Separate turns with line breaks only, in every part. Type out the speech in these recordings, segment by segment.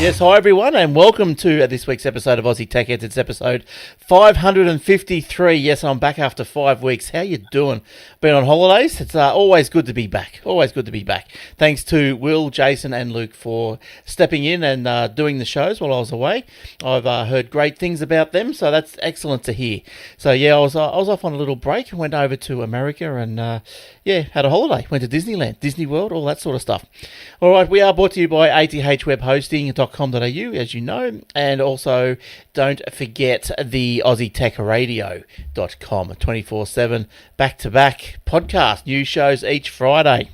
Yes, hi everyone, and welcome to this week's episode of Aussie Tech Heads. It's episode 553. Yes, I'm back after 5 weeks. How you doing? Been on holidays? It's always good to be back. Always good to be back. Thanks to Will, Jason, and Luke for stepping in and doing the shows while I was away. I've heard great things about them, so that's excellent to hear. So yeah, I was off on a little break and went over to America and had a holiday. Went to Disneyland, Disney World, all that sort of stuff. All right, we are brought to you by athwebhosting.com.au, as you know, and also don't forget the AussieTechRadio.com, 24/7 back-to-back podcast, new shows each Friday,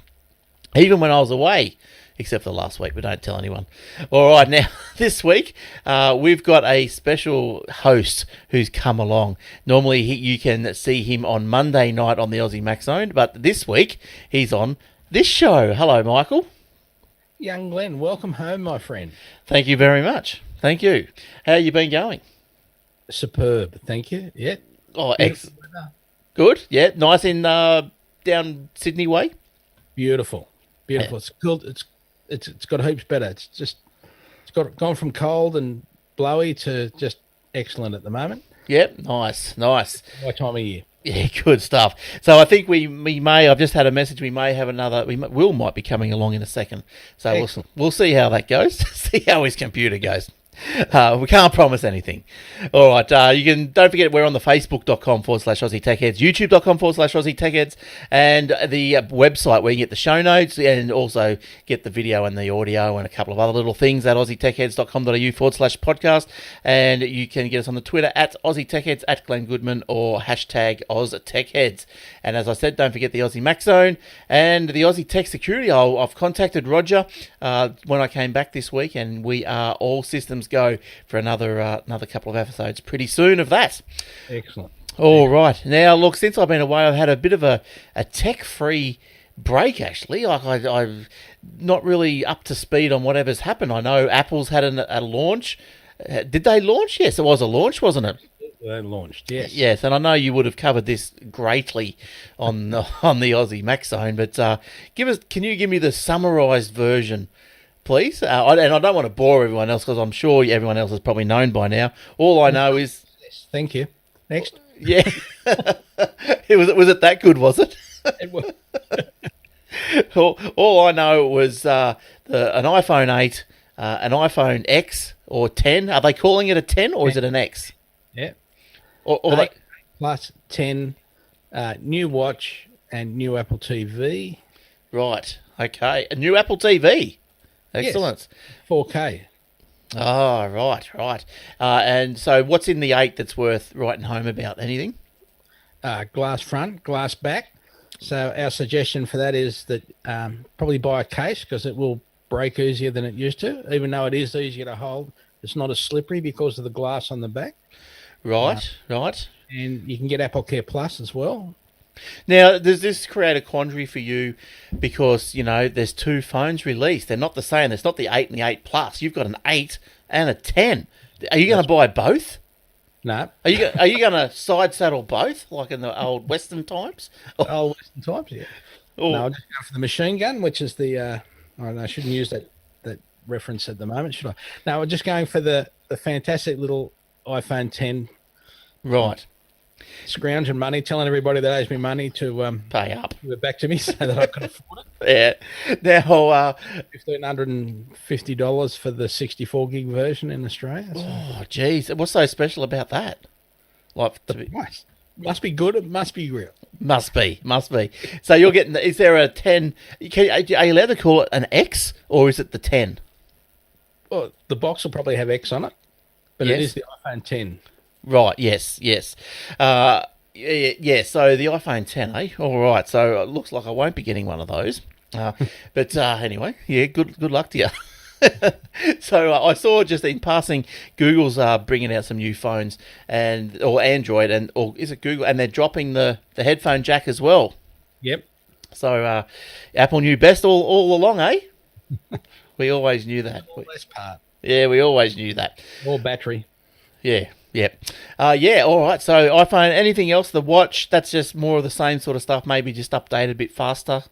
even when I was away, except for last week, but don't tell anyone. All right, now, this week, we've got a special host who's come along. Normally, you can see him on Monday night on the Aussie Max Zone, but this week, he's on this show. Hello, Michael.
Young Glenn, welcome home, my friend.
Thank you very much. Thank you. How you been going?
Superb, thank you. Yeah.
Oh, excellent. Good. Yeah, nice in down Sydney way.
Beautiful.
Yeah.
It's cool. It's got heaps better. It's gone from cold and blowy to just excellent at the moment.
Yep. Nice.
My time of year.
Yeah, good stuff. So I think we may. I've just had a message. We may have another. Will might be coming along in a second. So we'll see how that goes. See how his computer goes. We can't promise anything. All right. Don't forget we're on the facebook.com/Aussie Tech Heads, youtube.com/Aussie Tech Heads, and the website where you get the show notes and also get the video and the audio and a couple of other little things at aussietechheads.com.au/podcast. And you can get us on the Twitter at Aussie Tech Heads, at Glenn Goodman, or hashtag OzTechHeads. And as I said, don't forget the Aussie Max Zone and the Aussie Tech Security. I've contacted Roger when I came back this week, and we are all systems go for another couple of episodes pretty soon of that.
Excellent.
All right. Now, look, since I've been away, I've had a bit of a tech-free break, actually. Like, I'm not really up to speed on whatever's happened. I know Apple's had a launch. Did they launch? Yes, it was a launch, wasn't it?
They launched, yes.
Yes, and I know you would have covered this greatly on the Aussie Max Zone, but can you give me the summarised version, please? And I don't want to bore everyone else because I'm sure everyone else has probably known by now. All I know is...
Yes, thank you. Next.
Yeah. Was it that good, was it?
It was.
all I know was an iPhone 8, an iPhone X or 10. Are they calling it a 10 or is it an X?
Yeah.
Or
8 plus 10, new watch and new Apple TV.
Right. Okay. A new Apple TV. Excellent.
Yes, 4K.
Oh, right. And so what's in the 8 that's worth writing home about? Anything?
Glass front, glass back. So our suggestion for that is that probably buy a case because it will break easier than it used to. Even though it is easier to hold, it's not as slippery because of the glass on the back.
Right.
And you can get Apple Care Plus as well.
Now, does this create a quandary for you because, there's two phones released? They're not the same. It's not the 8 and the 8 Plus. You've got an 8 and a 10. Are you going to buy both?
No.
Are you going to side saddle both, like in the old Western times?
Old Western times, yeah. No, I'll just go for the machine gun, which is the... I don't know, I shouldn't use that reference at the moment, should I? No, we're just going for the fantastic little iPhone 10.
Right.
Scrounging money, telling everybody that owes me money to
pay up,
give it back to me so that I can afford it.
Yeah. Now,
$1,550 for the 64 gig version in Australia. So.
Oh, geez, what's so special about that? Like
the price must be good. It must be real.
Must be. So you're getting. Is there a 10? Are you allowed to call it an X or is it the 10?
Well, the box will probably have X on it, but
yes.
It is the iPhone 10.
Right, yes. Yeah, so the iPhone 10, eh? All right, so it looks like I won't be getting one of those. But anyway, yeah, good luck to you. So I saw just in passing, Google's bringing out some new phones, or Android, or is it Google? And they're dropping the headphone jack as well.
Yep.
So Apple knew best all along, eh? We always knew that.
Less part.
Yeah, we always knew that.
More battery.
Yeah. All right. So iPhone, anything else? The watch, that's just more of the same sort of stuff, maybe just updated a bit faster.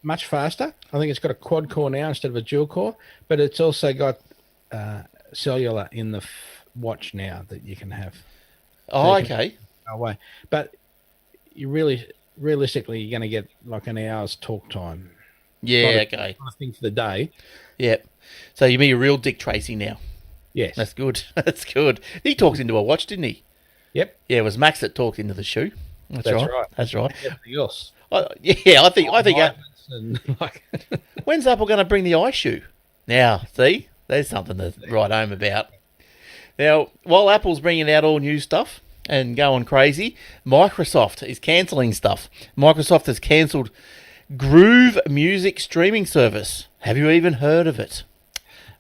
much faster. I think it's got a quad core now instead of a dual core, but it's also got cellular in the watch now that you can have.
Oh, okay.
Away, but you realistically, you're going to get like an hour's talk time.
Yeah, okay.
I think for the day.
Yeah. So you mean a real Dick Tracy now?
Yes.
That's good. That's good. He talked into a watch, didn't he?
Yep.
Yeah, it was Max that talked into the shoe. That's right. That's right.
Everything else.
Yeah, I think.
And like
When's Apple going to bring the iShoe? Now, see, there's something to write home about. Now, while Apple's bringing out all new stuff and going crazy, Microsoft is cancelling stuff. Microsoft has cancelled Groove music streaming service. Have you even heard of it?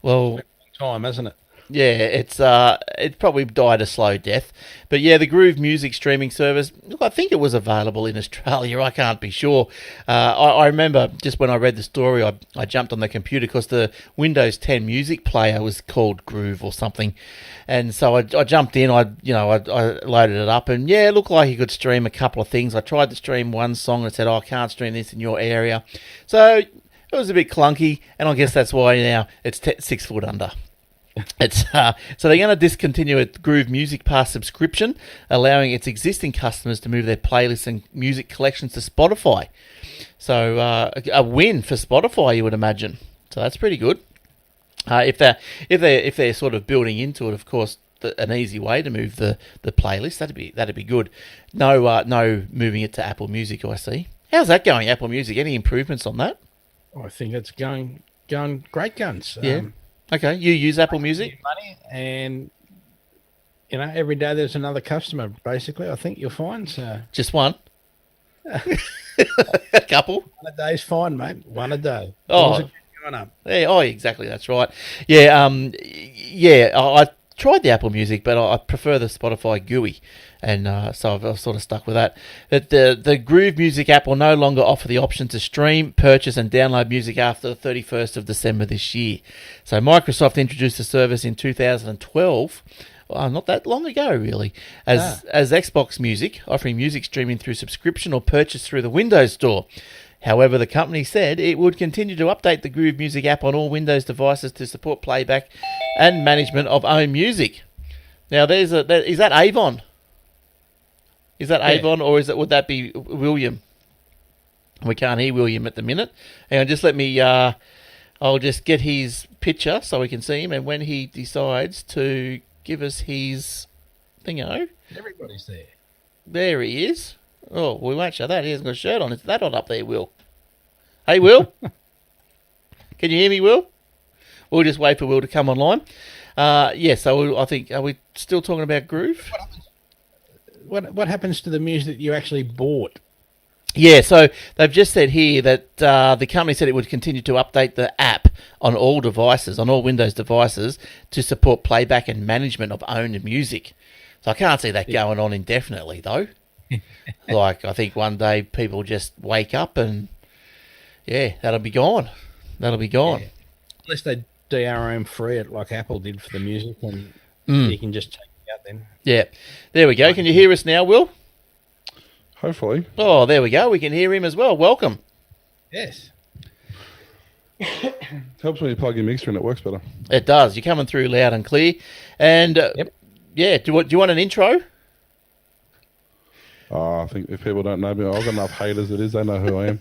Well,
time, hasn't it?
yeah, it probably died a slow death. But yeah, the Groove music streaming service, look, I think it was available in Australia. I can't be sure. I remember just when I read the story, I jumped on the computer because the Windows 10 music player was called Groove or something. And so I jumped in, I loaded it up, and yeah, it looked like you could stream a couple of things. I tried to stream one song and it said, I can't stream this in your area. So it was a bit clunky, and I guess that's why now it's 6 foot under. It's so they're going to discontinue a Groove Music Pass subscription, allowing its existing customers to move their playlists and music collections to Spotify. So a win for Spotify, you would imagine. So that's pretty good. If they're sort of building into it, of course, an easy way to move the playlist, that'd be good. No moving it to Apple Music. I see. How's that going, Apple Music? Any improvements on that?
I think it's going great guns.
Yeah. Okay, you use Apple Music?
Money, and every day there's another customer. Basically, I think you'll find. So
just one, a couple.
One a day's fine, mate. One a day.
Oh,
going up.
Yeah, oh, exactly. That's right. Yeah, I tried the Apple Music, but I prefer the Spotify GUI, and so I've sort of stuck with that. But the Groove Music app will no longer offer the option to stream, purchase, and download music after the 31st of December this year. So Microsoft introduced the service in 2012. Not that long ago, really, as Xbox Music, offering music streaming through subscription or purchase through the Windows Store. However, the company said it would continue to update the Groove Music app on all Windows devices to support playback and management of own music. Now, is that Avon? Is that Avon, or would that be William? We can't hear William at the minute. Hang on, just let me. I'll just get his picture so we can see him, and when he decides to give us his thingo,
everybody's there.
There he is. Oh, we won't show that. He hasn't got a shirt on. Is that not up there, Will? Hey, Will? Can you hear me, Will? We'll just wait for Will to come online. So I think, are we still talking about Groove?
What happens to the music you actually bought?
Yeah, so they've just said here that the company said it would continue to update the app on all devices, on all Windows devices, to support playback and management of owned music. So I can't see that going on indefinitely, though. Like, I think one day people just wake up and, yeah, that'll be gone. That'll be gone.
Yeah. Unless they DRM free it like Apple did for the music, and you can just take it out then. Yeah.
There we go. Can you hear us now, Will?
Hopefully.
Oh, there we go. We can hear him as well. Welcome.
Yes.
Helps when you plug your mixer and it works better.
It does. You're coming through loud and clear. And, yeah, do you want an intro?
I think if people don't know me, I've got enough haters as it is. They know who I am.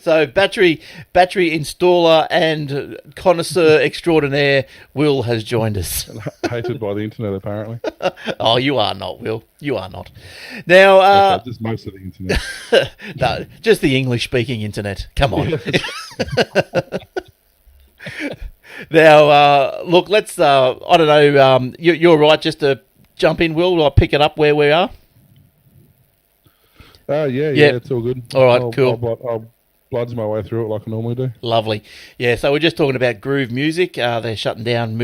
So battery installer and connoisseur extraordinaire Will has joined us.
Hated by the internet, apparently.
Oh, you are not, Will. You are not. Now,
okay, just most of the internet.
No, just the English-speaking internet. Come on. Now, look, let's. I don't know. You're right. Just to jump in, Will. I'll pick it up where we are.
Yeah, it's all good.
All right, cool.
I'll bludge my way through it like I normally do.
Lovely. Yeah, so we're just talking about Groove Music. They're shutting down,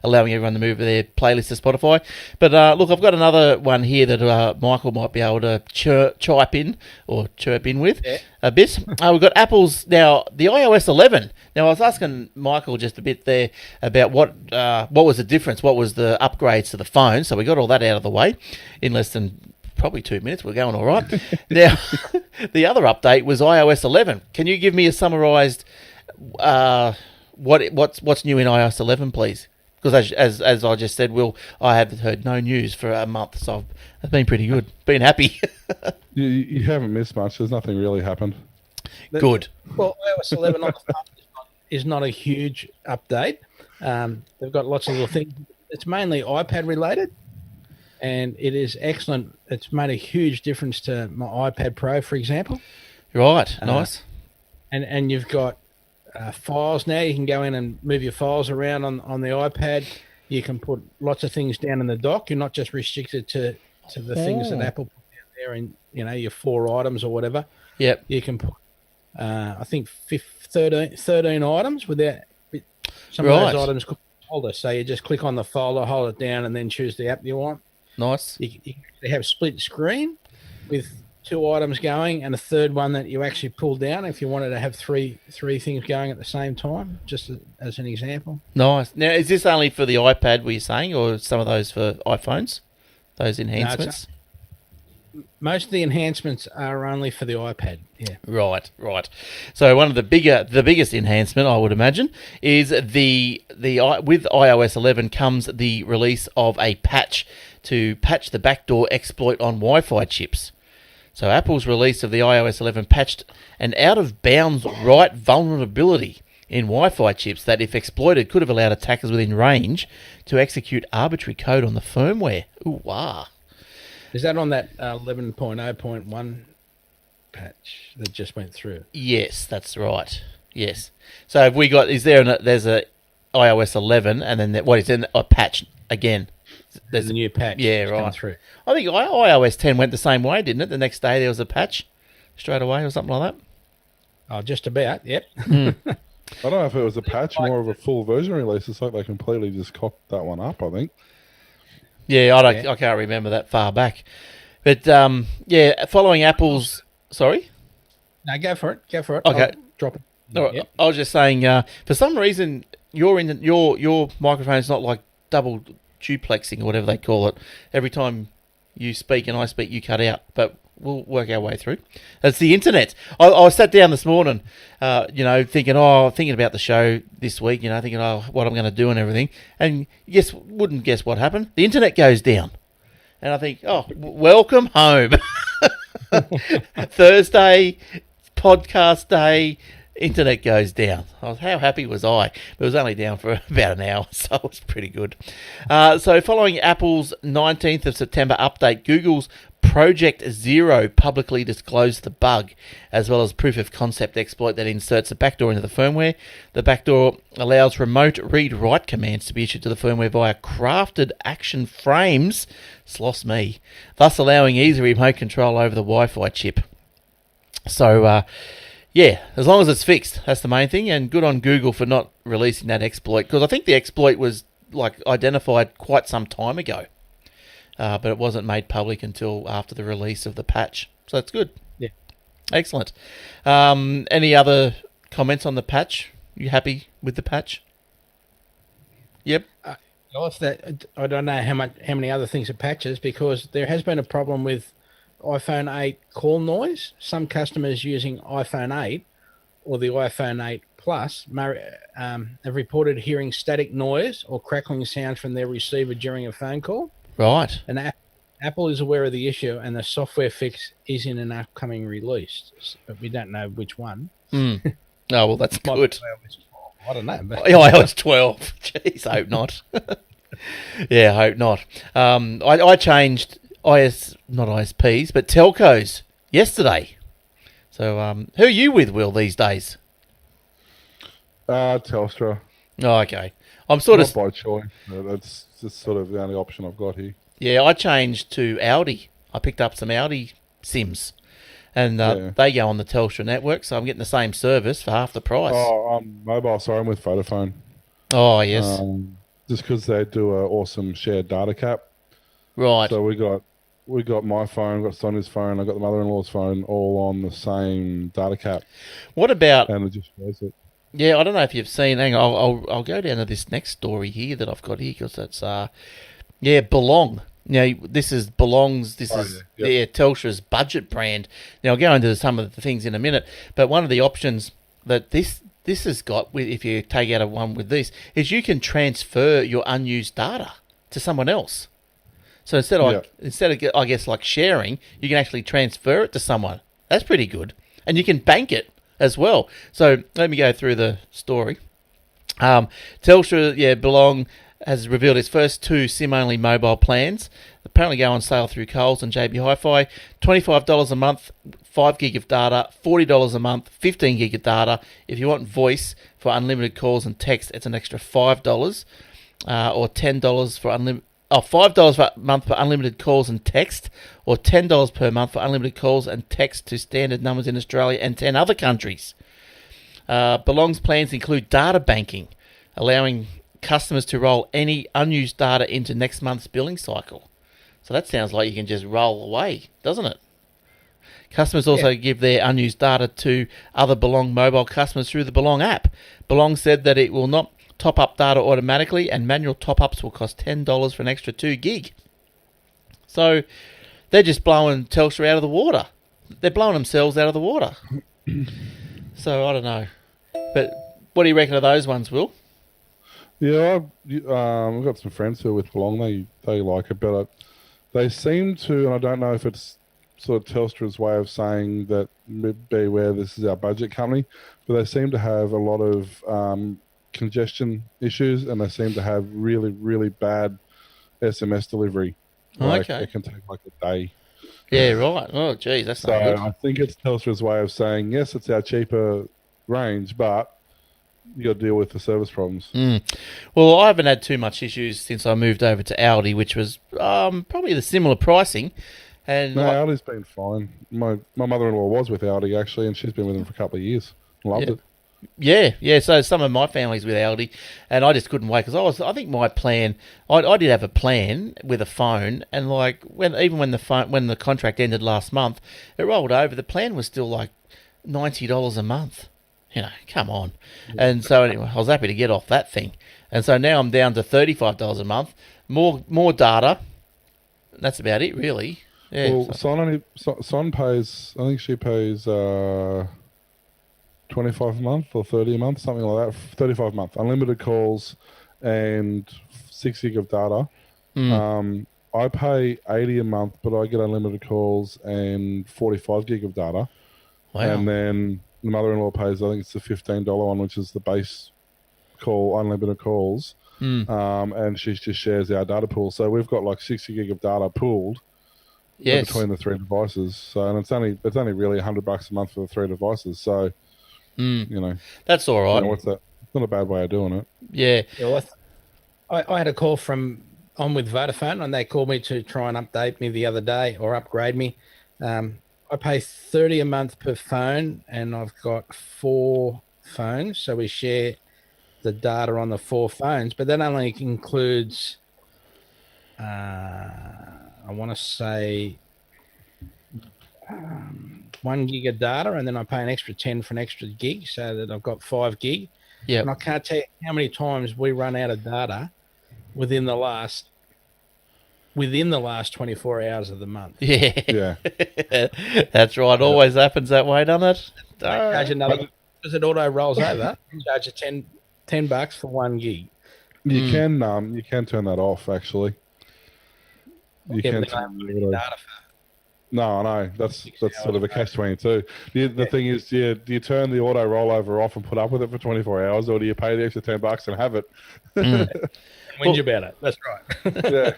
allowing everyone to move their playlist to Spotify. But look, I've got another one here that Michael might be able to chirp in with a bit. We've got Apple's now, the iOS 11. Now, I was asking Michael just a bit there about what was the difference, what was the upgrades to the phone. So we got all that out of the way in less than probably 2 minutes. We're going all right. Now, the other update was iOS 11. Can you give me a summarised what's new in iOS 11, please? Because as I just said, I have heard no news for a month, so it's been pretty good. Been happy.
You haven't missed much. There's nothing really happened.
Good.
Well, iOS 11 on the phone is not a huge update. They've got lots of little things. It's mainly iPad related, and it is excellent. It's made a huge difference to my iPad Pro, for example.
Right. Nice.
And you've got files now. You can go in and move your files around on the iPad. You can put lots of things down in the dock. You're not just restricted to the things that Apple put down there and, your 4 items or whatever.
Yep.
You can put, I think, 13 items without some of those items could be folder. So you just click on the folder, hold it down, and then choose the app you want.
Nice.
They have split screen with 2 items going and a third one that you actually pull down if you wanted to have three things going at the same time, just as an example.
Nice. Now, is this only for the iPad, were you saying, or some of those for iPhones, those enhancements?
No, most of the enhancements are only for the iPad, yeah.
Right. So one of the biggest enhancement, I would imagine, is with iOS 11 comes the release of a patch to patch the backdoor exploit on Wi-Fi chips. So Apple's release of the iOS 11 patched an out-of-bounds write vulnerability in Wi-Fi chips that, if exploited, could have allowed attackers within range to execute arbitrary code on the firmware. Ooh, wow.
Is that on that 11.0.1 patch that just went through?
Yes, that's right. Yes. So have we got? There's a iOS 11, and then what is in a patch again?
There's a new patch.
Yeah, right. Through. I think iOS 10 went the same way, didn't it? The next day there was a patch straight away or something like that.
Oh, just about. Yep.
I don't know if it was a patch, more of a full version release. It's like they completely just cocked that one up, I think.
Yeah, I can't remember that far back. But, following Apple's... Sorry?
No, go for it.
Okay.
I'll drop it.
All right. Yep. I was just saying, for some reason, your microphone is not like double duplexing or whatever they call it. Every time you speak and I speak, you cut out. But we'll work our way through. It's the internet. I sat down this morning, thinking about the show this week, thinking, what I'm going to do and everything. And wouldn't guess what happened. The internet goes down. And I think, welcome home. Thursday, podcast day, internet goes down. How happy was I? It was only down for about an hour, so it was pretty good. So following Apple's 19th of September update, Google's Project Zero publicly disclosed the bug, as well as proof of concept exploit that inserts a backdoor into the firmware. The backdoor allows remote read-write commands to be issued to the firmware via crafted action frames, sloss me, thus allowing easy remote control over the Wi-Fi chip. So, as long as it's fixed, that's the main thing, and good on Google for not releasing that exploit, because I think the exploit was identified quite some time ago. But it wasn't made public until after the release of the patch. So that's good.
Yeah.
Excellent. Any other comments on the patch? You happy with the patch? Yep.
I don't know how many other things it patches, because there has been a problem with iPhone 8 call noise. Some customers using iPhone 8 or the iPhone 8 Plus have reported hearing static noise or crackling sounds from their receiver during a phone call.
Right.
And Apple is aware of the issue, and the software fix is in an upcoming release, but we don't know which one.
Oh, well, that's good.
I don't know. But...
iOS 12. Jeez, I hope not. Yeah, I hope not. I changed not ISPs, but telcos yesterday. So who are you with, Will, these days?
Telstra.
Oh, okay. I'm sort
Not
of...
by choice. That's just sort of the only option I've got here.
Yeah, I changed to Audi. I picked up some Audi SIMs, and they go on the Telstra network, so I'm getting the same service for half the price.
Oh, I'm mobile. Sorry, I'm with Vodafone.
Oh, yes.
Just because they do an awesome shared data cap.
Right.
So we got my phone, got Sonia's phone, I got the mother-in-law's phone, all on the same data cap.
What about...
And it just shows it.
Yeah, I don't know if you've seen... Hang on, I'll go down to this next story here that I've got here, because that's... Belong. This is belongs. This
Oh,
is
yeah.
Telstra's budget brand. Now I'll go into some of the things in a minute, but one of the options that this has got, if you take out a one with this, is you can transfer your unused data to someone else. So instead of I guess like sharing, you can actually transfer it to someone. That's pretty good, and you can bank it as well. So let me go through the story. Telstra, Belong has revealed its first 2 SIM-only mobile plans. Apparently go on sale through Coles and JB Hi-Fi. $25 a month, 5 gig of data. $40 a month, 15 gig of data. If you want voice for unlimited calls and text, it's an extra $5, or $10 for unlimited. $5 per month for unlimited calls and text, or $10 per month for unlimited calls and text to standard numbers in Australia and 10 other countries. Belong's plans include data banking, allowing customers to roll any unused data into next month's billing cycle. So that sounds like you can just roll away, doesn't it? Customers also give their unused data to other Belong mobile customers through the Belong app. Belong said that it will not top up data automatically, and manual top-ups will cost $10 for an extra 2 gig. So they're just blowing Telstra out of the water. They're blowing themselves out of the water. So I don't know. But what do you reckon of those ones, Will?
Yeah, I've got some friends who are with Belong. They like it, but they seem to, and I don't know if it's sort of Telstra's way of saying that beware, this is our budget company, but they seem to have a lot of congestion issues, and they seem to have really, really bad SMS delivery.
Okay.
It can take like a day.
Yeah, right. Oh, geez, that's not good.
I think it's Telstra's way of saying, yes, it's our cheaper range, but you got to deal with the service problems.
Well, I haven't had too much issues since I moved over to Aldi, which was probably the similar pricing. And
no, Aldi's been fine. My mother-in-law was with Aldi, actually, and she's been with them for a couple of years. Loved it.
Yeah. So some of my family's with Aldi, and I just couldn't wait because I think my plan. I did have a plan with a phone, and like when the contract ended last month, it rolled over. The plan was still like $90 a month. Come on. And so anyway, I was happy to get off that thing, and so now I'm down to $35 a month. More data. That's about it, really. Yeah.
Well, Son pays. I think she pays. 25 a month or 30 a month, something like that. 35 a month, unlimited calls and 6 gig of data. I pay 80 a month, but I get unlimited calls and 45 gig of data.
Wow.
And then the mother-in-law pays, I think it's the $15 one, which is the base call, unlimited calls. And she just shares our data pool. So we've got like 60 gig of data pooled.
Yes.
Between the 3 devices. So, and it's only really $100 a month for the 3 devices. So,
that's all right.
What's that? It's not a bad way of doing it.
Yeah.
I had a call from on with Vodafone, and they called me to try and update me the other day or upgrade me. I pay $30 a month per phone, and I've got 4 phones, so we share the data on the 4 phones. But that only includes, I want to say, 1 gig of data, and then I pay an extra 10 for an extra gig, so that I've got 5 gig.
Yeah.
And I can't tell you how many times we run out of data within the last 24 hours of the month.
Yeah. That's right. Always happens that way, doesn't it?
Charge another, because it auto rolls over. Charge you $10 for 1 gig.
You can turn that off, actually. You can turn the
data for.
No, that's sort of a catch-22. The thing is, do you turn the auto rollover off and put up with it for 24 hours, or do you pay the extra $10 and have it?
And whinge about it. That's right.
Yeah.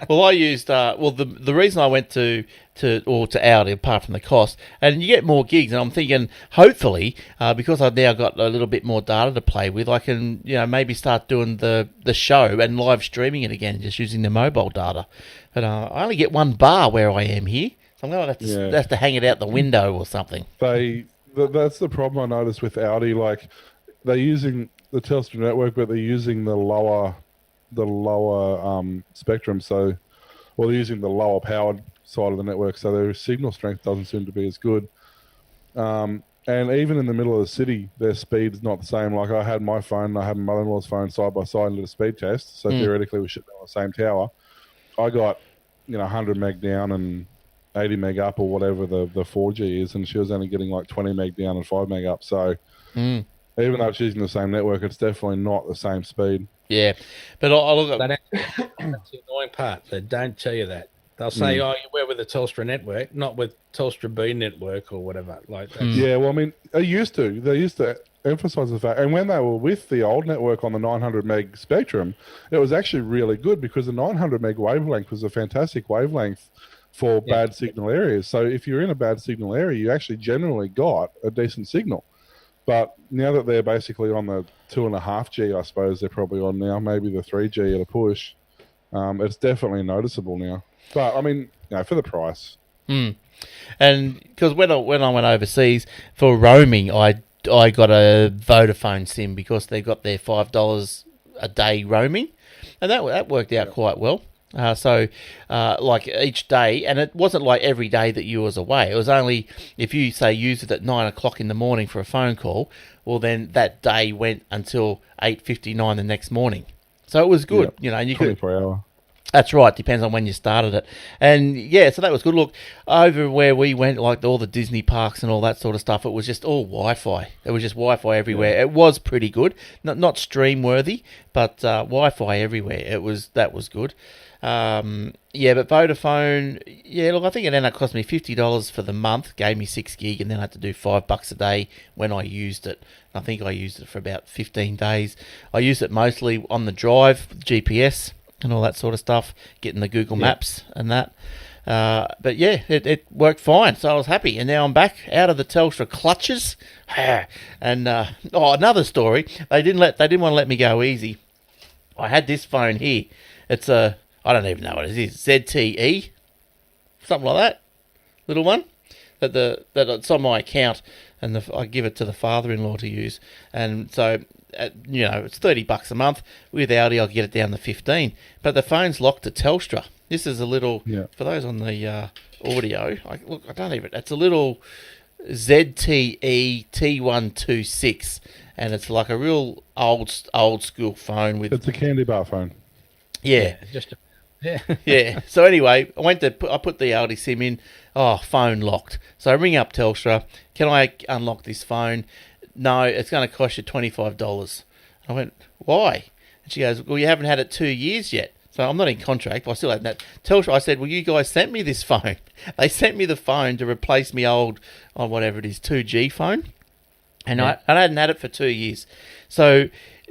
Well, I used the reason I went to Aldi, apart from the cost, and you get more gigs, and I'm thinking hopefully because I've now got a little bit more data to play with, I can maybe start doing the show and live streaming it again, just using the mobile data. But I only get 1 bar where I am here, so I'm going to have to hang it out the window or something.
That's the problem I noticed with Aldi. Like they're using the Telstra network, but they're using the lower spectrum, they're using the lower powered side of the network, so their signal strength doesn't seem to be as good. And even in the middle of the city, their speed's not the same. Like I had my phone, I had my mother-in-law's phone side by side and did a speed test, so theoretically we should be on the same tower. I got 100 meg down and 80 meg up or whatever the 4G is, and she was only getting like 20 meg down and 5 meg up. So even though it's using the same network, it's definitely not the same speed.
Yeah, but I look at
that's the annoying part. They don't tell you that. They'll say, "Oh, you were with the Telstra network, not with Telstra B network or whatever." Like that.
Yeah, well, I mean, they used to emphasize the fact, and when they were with the old network on the 900 meg spectrum, it was actually really good because the 900 meg wavelength was a fantastic wavelength for bad signal areas. So if you're in a bad signal area, you actually generally got a decent signal. But now that they're basically on the 2.5G, I suppose they're probably on now, maybe the 3G at a push, it's definitely noticeable now. But I mean, for the price.
And because when I went overseas for roaming, I got a Vodafone SIM because they got their $5 a day roaming, and that worked out quite well. So like each day, and it wasn't like every day that you was away. It was only if you say used it at 9 o'clock in the morning for a phone call. Well, then that day went until 8:59 the next morning. So it was good, and you
24 hour.
That's right. Depends on when you started it. And yeah, so that was good. Look, over where we went, like all the Disney parks and all that sort of stuff, it was just all Wi-Fi. It was just Wi-Fi everywhere. Yeah. It was pretty good. Not stream worthy, but Wi-Fi everywhere. That was good. But Vodafone, look, I think it ended up costing me $50 for the month, gave me 6 gig, and then I had to do $5 a day when I used it. I think I used it for about 15 days. I used it mostly on the drive, GPS, and all that sort of stuff, getting the Google Maps and that. But yeah, it worked fine, so I was happy. And now I'm back out of the Telstra clutches. And another story, they didn't want to let me go easy. I had this phone here. It's I don't even know what it is. ZTE, something like that, little one. That it's on my account, and I give it to the father-in-law to use. And so, it's $30 a month. With Audi, I'll get it down to 15. But the phone's locked to Telstra. This is a little for those on the audio. It's a little ZTE T126, and it's like a real old school phone with.
It's a candy bar phone.
Yeah. Yeah. So anyway, I put the Audi SIM in. Oh, phone locked. So I ring up Telstra. Can I unlock this phone? No, it's going to cost you $25. I went, why? And she goes, well, you haven't had it 2 years yet. So I'm not in contract, but I still have that. Telstra, I said, well, you guys sent me this phone. They sent me the phone to replace me old, whatever it is, 2G phone. And I hadn't had it for 2 years. So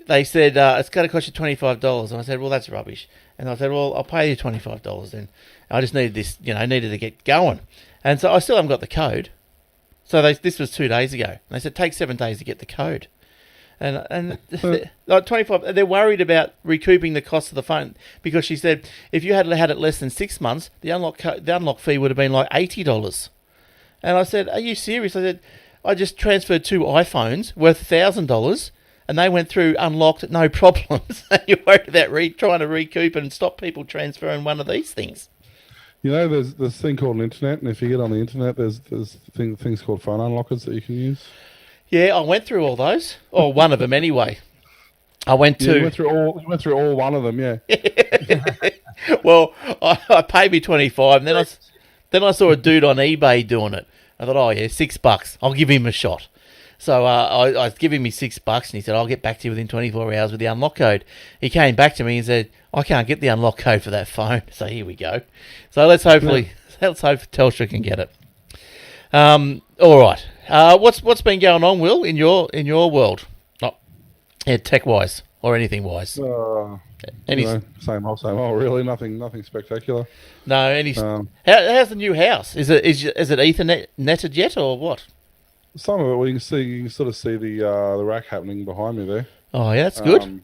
they said, it's going to cost you $25. And I said, well, that's rubbish. And I said, well, I'll pay you $25 then. I just needed this, needed to get going. And so I still haven't got the code. So this was 2 days ago. And they said, take 7 days to get the code. And like 25, they're worried about recouping the cost of the phone because she said, if you had it less than 6 months, the unlock fee would have been like $80. And I said, are you serious? I said, I just transferred 2 iPhones worth $1,000. And they went through unlocked, no problems. You're worried about trying to recoup and stop people transferring one of these things.
There's this thing called an internet, and if you get on the internet, there's things called phone unlockers that you can use.
Yeah, I went through all those, or one of them anyway. You went
through all one of them, yeah.
Well, I paid me $25, and then I saw a dude on eBay doing it. I thought, oh yeah, $6. I'll give him a shot. So I was giving me $6, and he said, I'll get back to you within 24 hours with the unlock code. He came back to me and said, I can't get the unlock code for that phone. So here we go. So let's hope Telstra can get it. All right. What's been going on, Will, in your world? Tech wise or anything wise?
Same old, really. Nothing spectacular.
No. How's the new house? Is it Ethernet netted yet or what?
Some of it, you can sort of see the rack happening behind me there.
Oh yeah, that's good.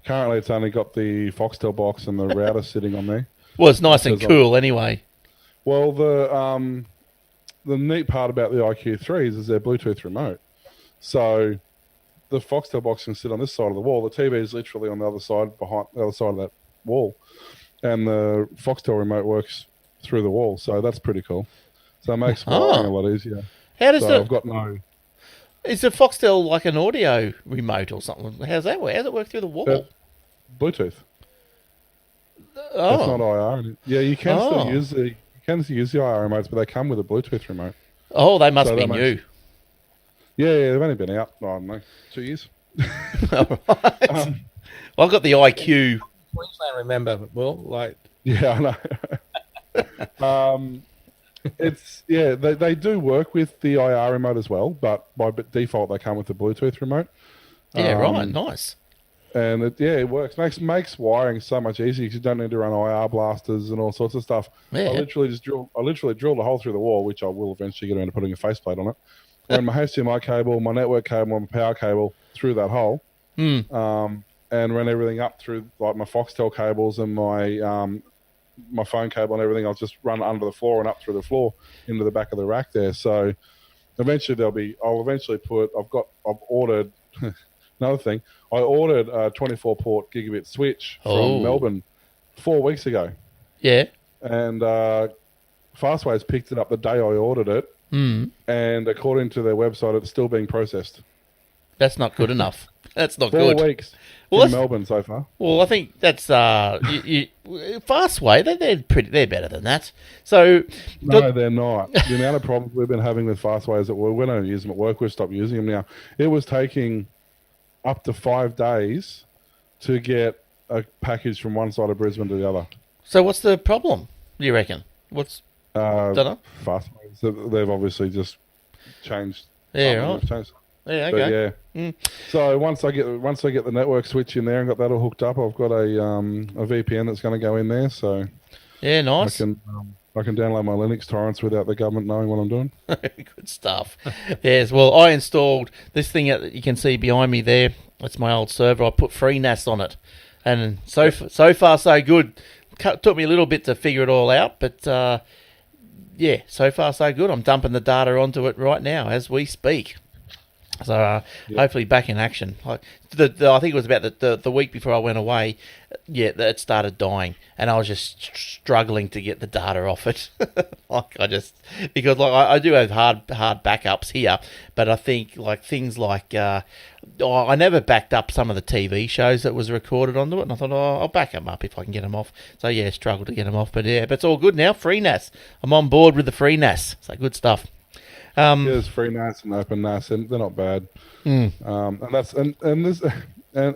Currently, it's only got the Foxtel box and the router sitting on there.
Well, it's nice and cool anyway.
Well, the neat part about the IQ3s is their Bluetooth remote. So the Foxtel box can sit on this side of the wall. The TV is literally on the other side, behind the other side of that wall, and the Foxtel remote works through the wall. So that's pretty cool. So it makes wiring a lot easier.
How does
I've got no.
Is the Foxtel like an audio remote or something? How's that work? How does it work through the wall?
Bluetooth. That's not
Oh.
IR. Yeah, you can
Oh.
still use the IR remotes, but they come with a Bluetooth remote.
Oh, they must
So
be
that makes
new.
yeah, they've only been out, I don't know, 2 years.
All right.
Um,
Well, I've got the IQ.
Queensland, remember, Will? Like,
yeah, I know. They do work with the IR remote as well, but by default they come with the Bluetooth remote.
Yeah, right.
Um,
Nice.
And it works. Makes wiring so much easier because you don't need to run IR blasters and all sorts of stuff.
Yeah.
I literally drilled a hole through the wall, which I will eventually get around to putting a faceplate on it. Ran my HDMI cable, my network cable, and my power cable through that hole.
Hmm.
And ran everything up through like my Foxtel cables and my phone cable and everything. I'll just run under the floor and up through the floor into the back of the rack there. So eventually I've ordered another thing. I ordered a 24 port gigabit switch from Melbourne 4 weeks ago.
Yeah.
And Fastways picked it up the day I ordered it.
Mm.
And according to their website, it's still being processed.
That's not good enough. That's not
4
good.
weeks
Well,
in Melbourne so far.
Well, I think that's Fastway. They're better than that. So
No, they're not. The amount of problems we've been having with Fastways at work, we don't use them at work. We've stopped using them now. It was taking up to 5 days to get a package from one side of Brisbane to the other.
So what's the problem? Do you reckon? What's dunno.
Fastways. They've obviously just changed.
Yeah, right.
Changed.
Yeah,
But
okay.
yeah. So once I get the network switch in there and got that all hooked up, I've got a VPN that's going to go in there, so
Yeah, nice.
I can download my Linux torrents without the government knowing what I'm doing.
Good stuff. Yes, well, I installed this thing that you can see behind me there. That's my old server. I put FreeNAS on it, and so far so good. Took me a little bit to figure it all out, but yeah, so far so good. I'm dumping the data onto it right now as we speak. So hopefully back in action. I think it was about the week before I went away. Yeah, it started dying, and I was just struggling to get the data off it. Because I do have hard backups here, but I think like things like I never backed up some of the TV shows that was recorded onto it, and I thought I'll back them up if I can get them off. So yeah, struggled to get them off, but it's all good now. FreeNAS, I'm on board with the FreeNAS. So good stuff.
There's FreeNAS and OpenNAS, and they're not bad. And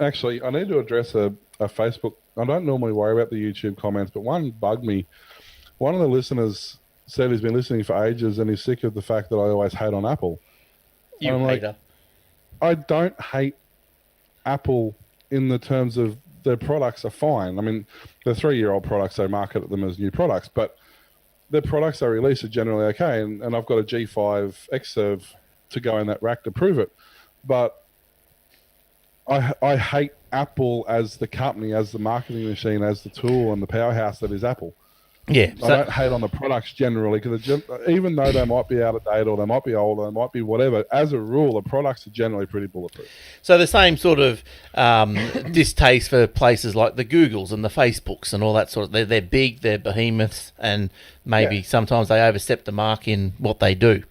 actually, I need to address a Facebook. I don't normally worry about the YouTube comments, but one bugged me. One of the listeners said he's been listening for ages and he's sick of the fact that I always hate on Apple.
You hater.
I don't hate Apple in the terms of their products are fine. I mean, they're 3-year-old products, they market them as new products, but the products they release are generally okay, and I've got a G5 Xserve to go in that rack to prove it. But I hate Apple as the company, as the marketing machine, as the tool and the powerhouse that is Apple.
Yeah.
I don't hate on the products generally, because even though they might be out of date or they might be old or they might be whatever, as a rule, the products are generally pretty bulletproof.
So the same sort of distaste for places like the Googles and the Facebooks and all that sort of... They're big, they're behemoths, and maybe sometimes they overstep the mark in what they do.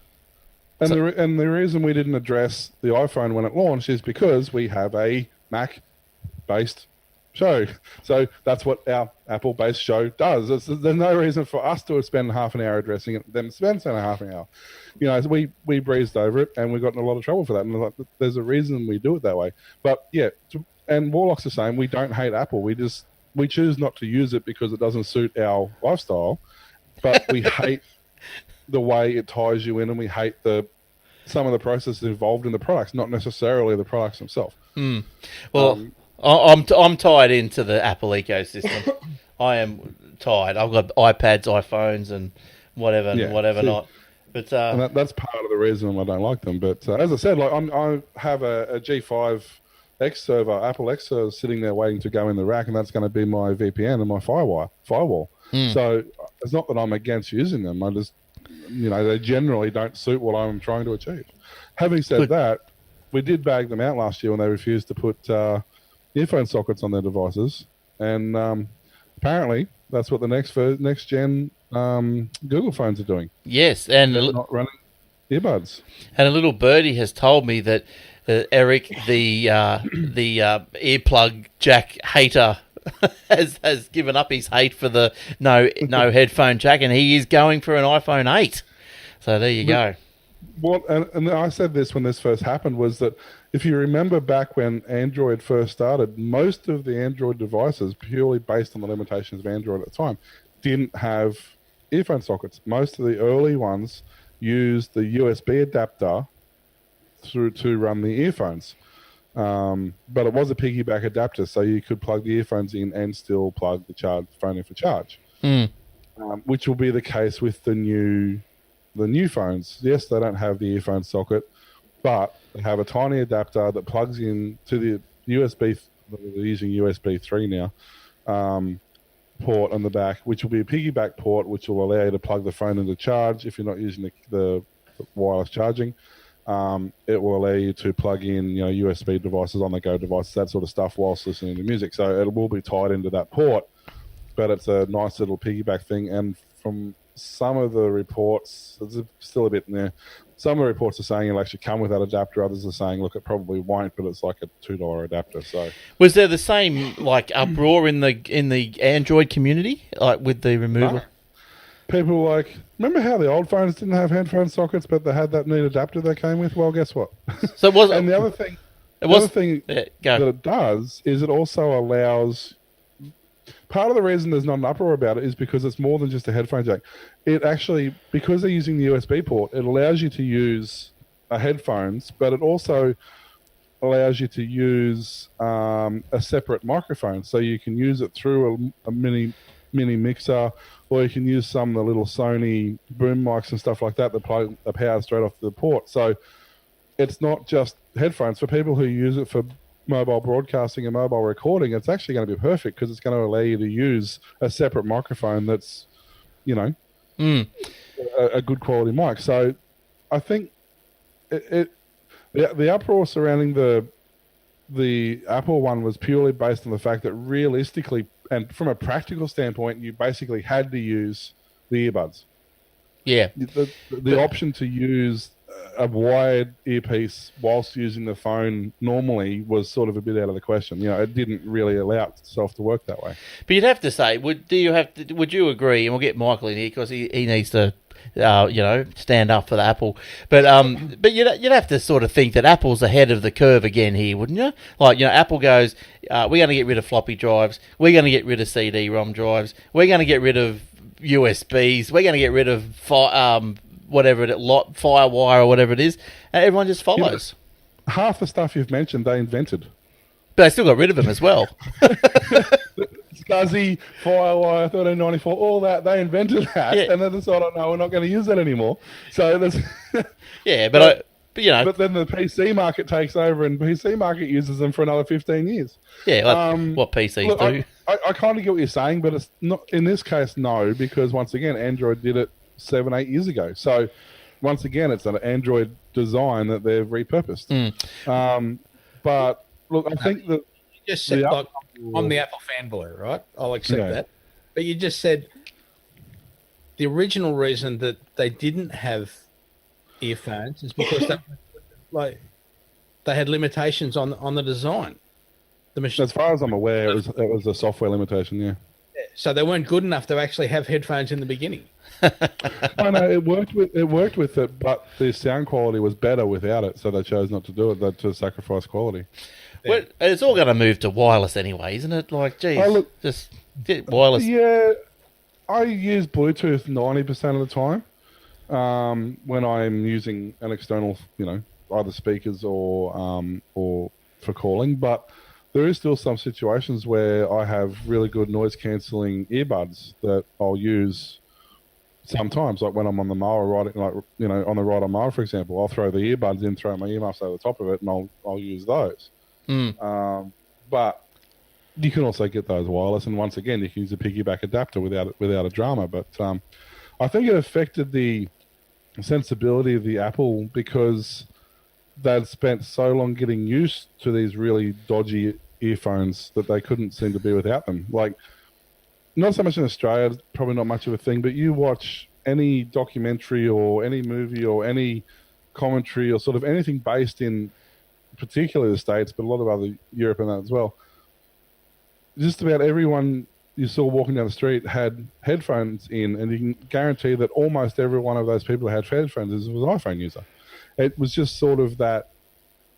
And the reason we didn't address the iPhone when it launched is because we have a Mac-based show. So that's what our Apple-based show does. There's no reason for us to spend half an hour addressing it, them spend half an hour. You know, so we breezed over it, and we got in a lot of trouble for that. And there's a reason we do it that way. But yeah, and Warlock's the same. We don't hate Apple. We choose not to use it because it doesn't suit our lifestyle. But we hate the way it ties you in, and we hate some of the processes involved in the products, not necessarily the products themselves.
Well, I'm tied into the Apple ecosystem. I am tied. I've got iPads, iPhones, and whatever not. But
and that's part of the reason I don't like them. But as I said, like I have a G5 X server, Apple X server, sitting there waiting to go in the rack, and that's going to be my VPN and my firewall. So it's not that I'm against using them. I just, they generally don't suit what I'm trying to achieve. Having said that, we did bag them out last year when they refused to put earphone sockets on their devices, and apparently that's what the next gen Google phones are doing.
Yes, and
not running earbuds.
And a little birdie has told me that Eric, the earplug jack hater, has given up his hate for the no headphone jack, and he is going for an iPhone 8. So there you go.
And I said this when this first happened, was that if you remember back when Android first started, most of the Android devices, purely based on the limitations of Android at the time, didn't have earphone sockets. Most of the early ones used the USB adapter to run the earphones. But it was a piggyback adapter, so you could plug the earphones in and still plug the phone in for charge. Which will be the case with the new phones. Yes, they don't have the earphone socket, but they have a tiny adapter that plugs in to the USB. They're using USB 3 now. Port on the back, which will be a piggyback port, which will allow you to plug the phone into charge if you're not using the wireless charging. It will allow you to plug in, USB devices, on-the-go devices, that sort of stuff, whilst listening to music. So it will be tied into that port, but it's a nice little piggyback thing. And from some of the reports, there's still a bit in there. Some of the reports are saying it'll actually come with that adapter. Others are saying, look, it probably won't, but it's like a $2 adapter. So,
was there the same uproar in the Android community, with the removal?
No. People were like, remember how the old phones didn't have headphone sockets, but they had that neat adapter they came with? Well, guess what?
So it was.
And the other thing that it does is it also allows. Part of the reason there's not an uproar about it is because it's more than just a headphone jack. It actually, because they're using the USB port, it allows you to use headphones, but it also allows you to use a separate microphone. So you can use it through a mini mixer, or you can use some of the little Sony boom mics and stuff like that that power straight off the port. So it's not just headphones. For people who use it for mobile broadcasting and mobile recording, it's actually going to be perfect because it's going to allow you to use a separate microphone that's, a good quality mic. So I think the uproar surrounding the Apple one was purely based on the fact that realistically and from a practical standpoint, you basically had to use the earbuds.
Yeah.
The option to use a wired earpiece whilst using the phone normally was sort of a bit out of the question. It didn't really allow itself to work that way.
But you'd have to say, would you agree? And we'll get Michael in here because he needs to, stand up for the Apple. But you'd have to sort of think that Apple's ahead of the curve again here, wouldn't you? Apple goes, we're going to get rid of floppy drives. We're going to get rid of CD-ROM drives. We're going to get rid of USBs. We're going to get rid of Firewire or whatever it is, and everyone just follows.
Half the stuff you've mentioned, they invented.
But they still got rid of them as well.
SCSI, Firewire, 1394, all that, they invented that, and then decided, no, we're not going to use that anymore. So there's...
Yeah, but
then the PC market takes over, and the PC market uses them for another 15 years.
Yeah, what PCs do.
I kind of get what you're saying, but it's not in this case, no, because once again, Android did it 7-8 years ago. So once again, it's an Android design that they've repurposed. But look, I think that
you just said, I'm the Apple fanboy, right? I'll accept that. But you just said the original reason that they didn't have earphones is because they had limitations on the design. The machine.
As far as I'm aware, it was a software limitation. Yeah.
So they weren't good enough to actually have headphones in the beginning.
No, it worked with it, but the sound quality was better without it, so they chose not to do it, to sacrifice quality.
Well, it's all going to move to wireless anyway, isn't it? Just get wireless.
Yeah, I use Bluetooth 90% of the time when I'm using an external, either speakers or for calling, but there is still some situations where I have really good noise cancelling earbuds that I'll use sometimes, like when I'm on the mower riding, on the ride on mower, for example, I'll throw the earbuds in, throw my earmuffs over the top of it, and I'll use those. But you can also get those wireless, and once again, you can use a piggyback adapter without a drama. But I think it affected the sensibility of the Apple because they'd spent so long getting used to these really dodgy earphones that they couldn't seem to be without them. Not so much in Australia, probably not much of a thing, but you watch any documentary or any movie or any commentary or sort of anything based in particularly the States, but a lot of other Europe and that as well. just about everyone you saw walking down the street had headphones in, and you can guarantee that almost every one of those people who had headphones was an iPhone user. It was just sort of that.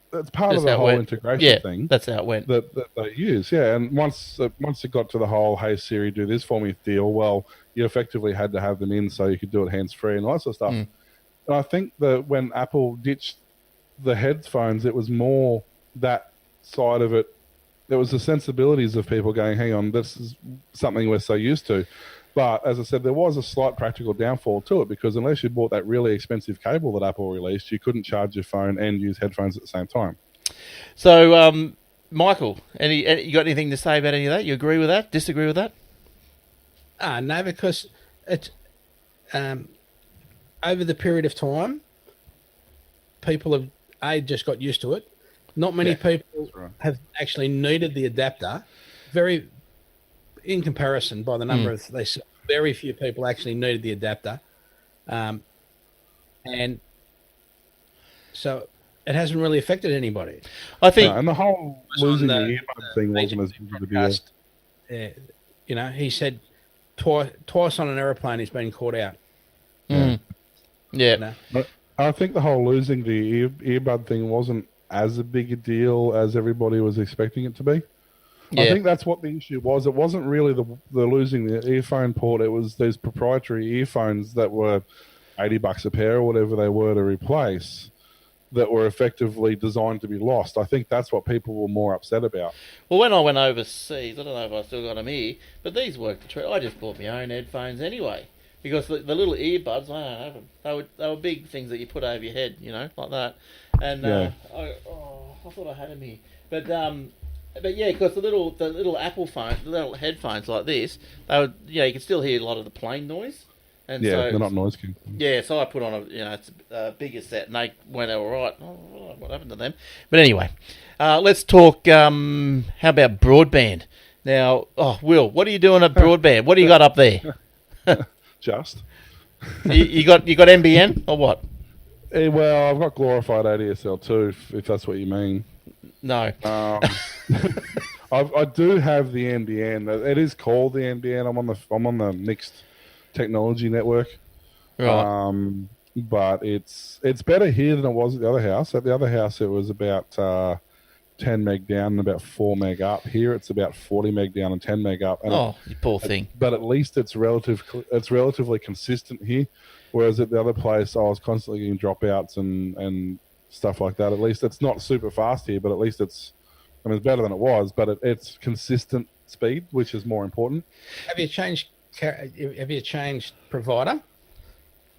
That's part
That's
of the
how it
whole
went.
integration
Yeah,
thing.
that's how it went.
That they use, yeah. And once it got to the whole, hey Siri, do this for me deal, well, you effectively had to have them in so you could do it hands free and all that sort of stuff. And I think that when Apple ditched the headphones, it was more that side of it. There was the sensibilities of people going, hang on, this is something we're so used to. But as I said, there was a slight practical downfall to it, because unless you bought that really expensive cable that Apple released, you couldn't charge your phone and use headphones at the same time.
So, Michael, you got anything to say about any of that? You agree with that? Disagree with that?
No, because it's over the period of time, people have just got used to it. Not many people have actually needed the adapter. In comparison, by the number of very few people actually needed the adapter, and so it hasn't really affected anybody.
I think,
and the whole losing the earbud thing wasn't as big of a deal.
He said twice on an aeroplane he's been caught out.
Yeah.
But I think the whole losing the earbud thing wasn't as a big a deal as everybody was expecting it to be. Yeah. I think that's what the issue was. It wasn't really the losing the earphone port. It was these proprietary earphones that were $80 a pair or whatever they were to replace, that were effectively designed to be lost. I think that's what people were more upset about.
Well, when I went overseas, I don't know if I still got them here, but these worked the trick. I just bought my own headphones anyway, because the little earbuds, I don't have them. They were big things that you put over your head, like that. And I thought I had them here, but yeah, because the little Apple phone, the little headphones like this, they would, you could still hear a lot of the plane noise. And
yeah,
so
they're not noise cancelling.
Yeah, so I put on it's a bigger set, and they went all right. Oh, what happened to them? But anyway, let's talk. How about broadband? Now, Will, what are you doing at broadband? What do you got up there?
Just
you got NBN or what?
Well, I've got glorified ADSL too, if that's what you mean.
No.
I do have the NBN. It is called the NBN. I'm on the mixed technology network.
Right.
But it's better here than it was at the other house. At the other house, it was about 10 meg down and about 4 meg up. Here, it's about 40 meg down and 10 meg up. And
you poor thing.
But at least it's relatively consistent here. Whereas at the other place, I was constantly getting dropouts and stuff like that. At least it's not super fast here, but at least it's better than it was. But it's consistent speed, which is more important.
Have you changed provider?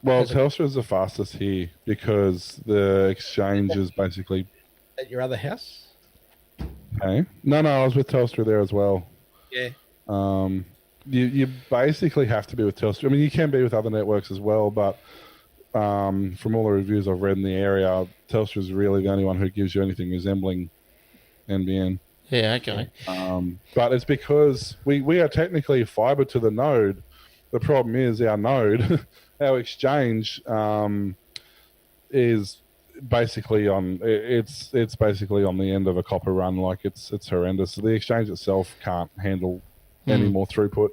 Well, Telstra is the fastest here because the exchange is basically
at your other house.
Okay. No, I was with Telstra there as well.
Yeah.
You basically have to be with Telstra. I mean, you can be with other networks as well, but from all the reviews I've read in the area, Telstra is really the only one who gives you anything resembling NBN.
Yeah, okay.
But it's because we are technically fibre to the node. The problem is our node, our exchange, is basically on basically on the end of a copper run. Like it's horrendous. The exchange itself can't handle any more throughput,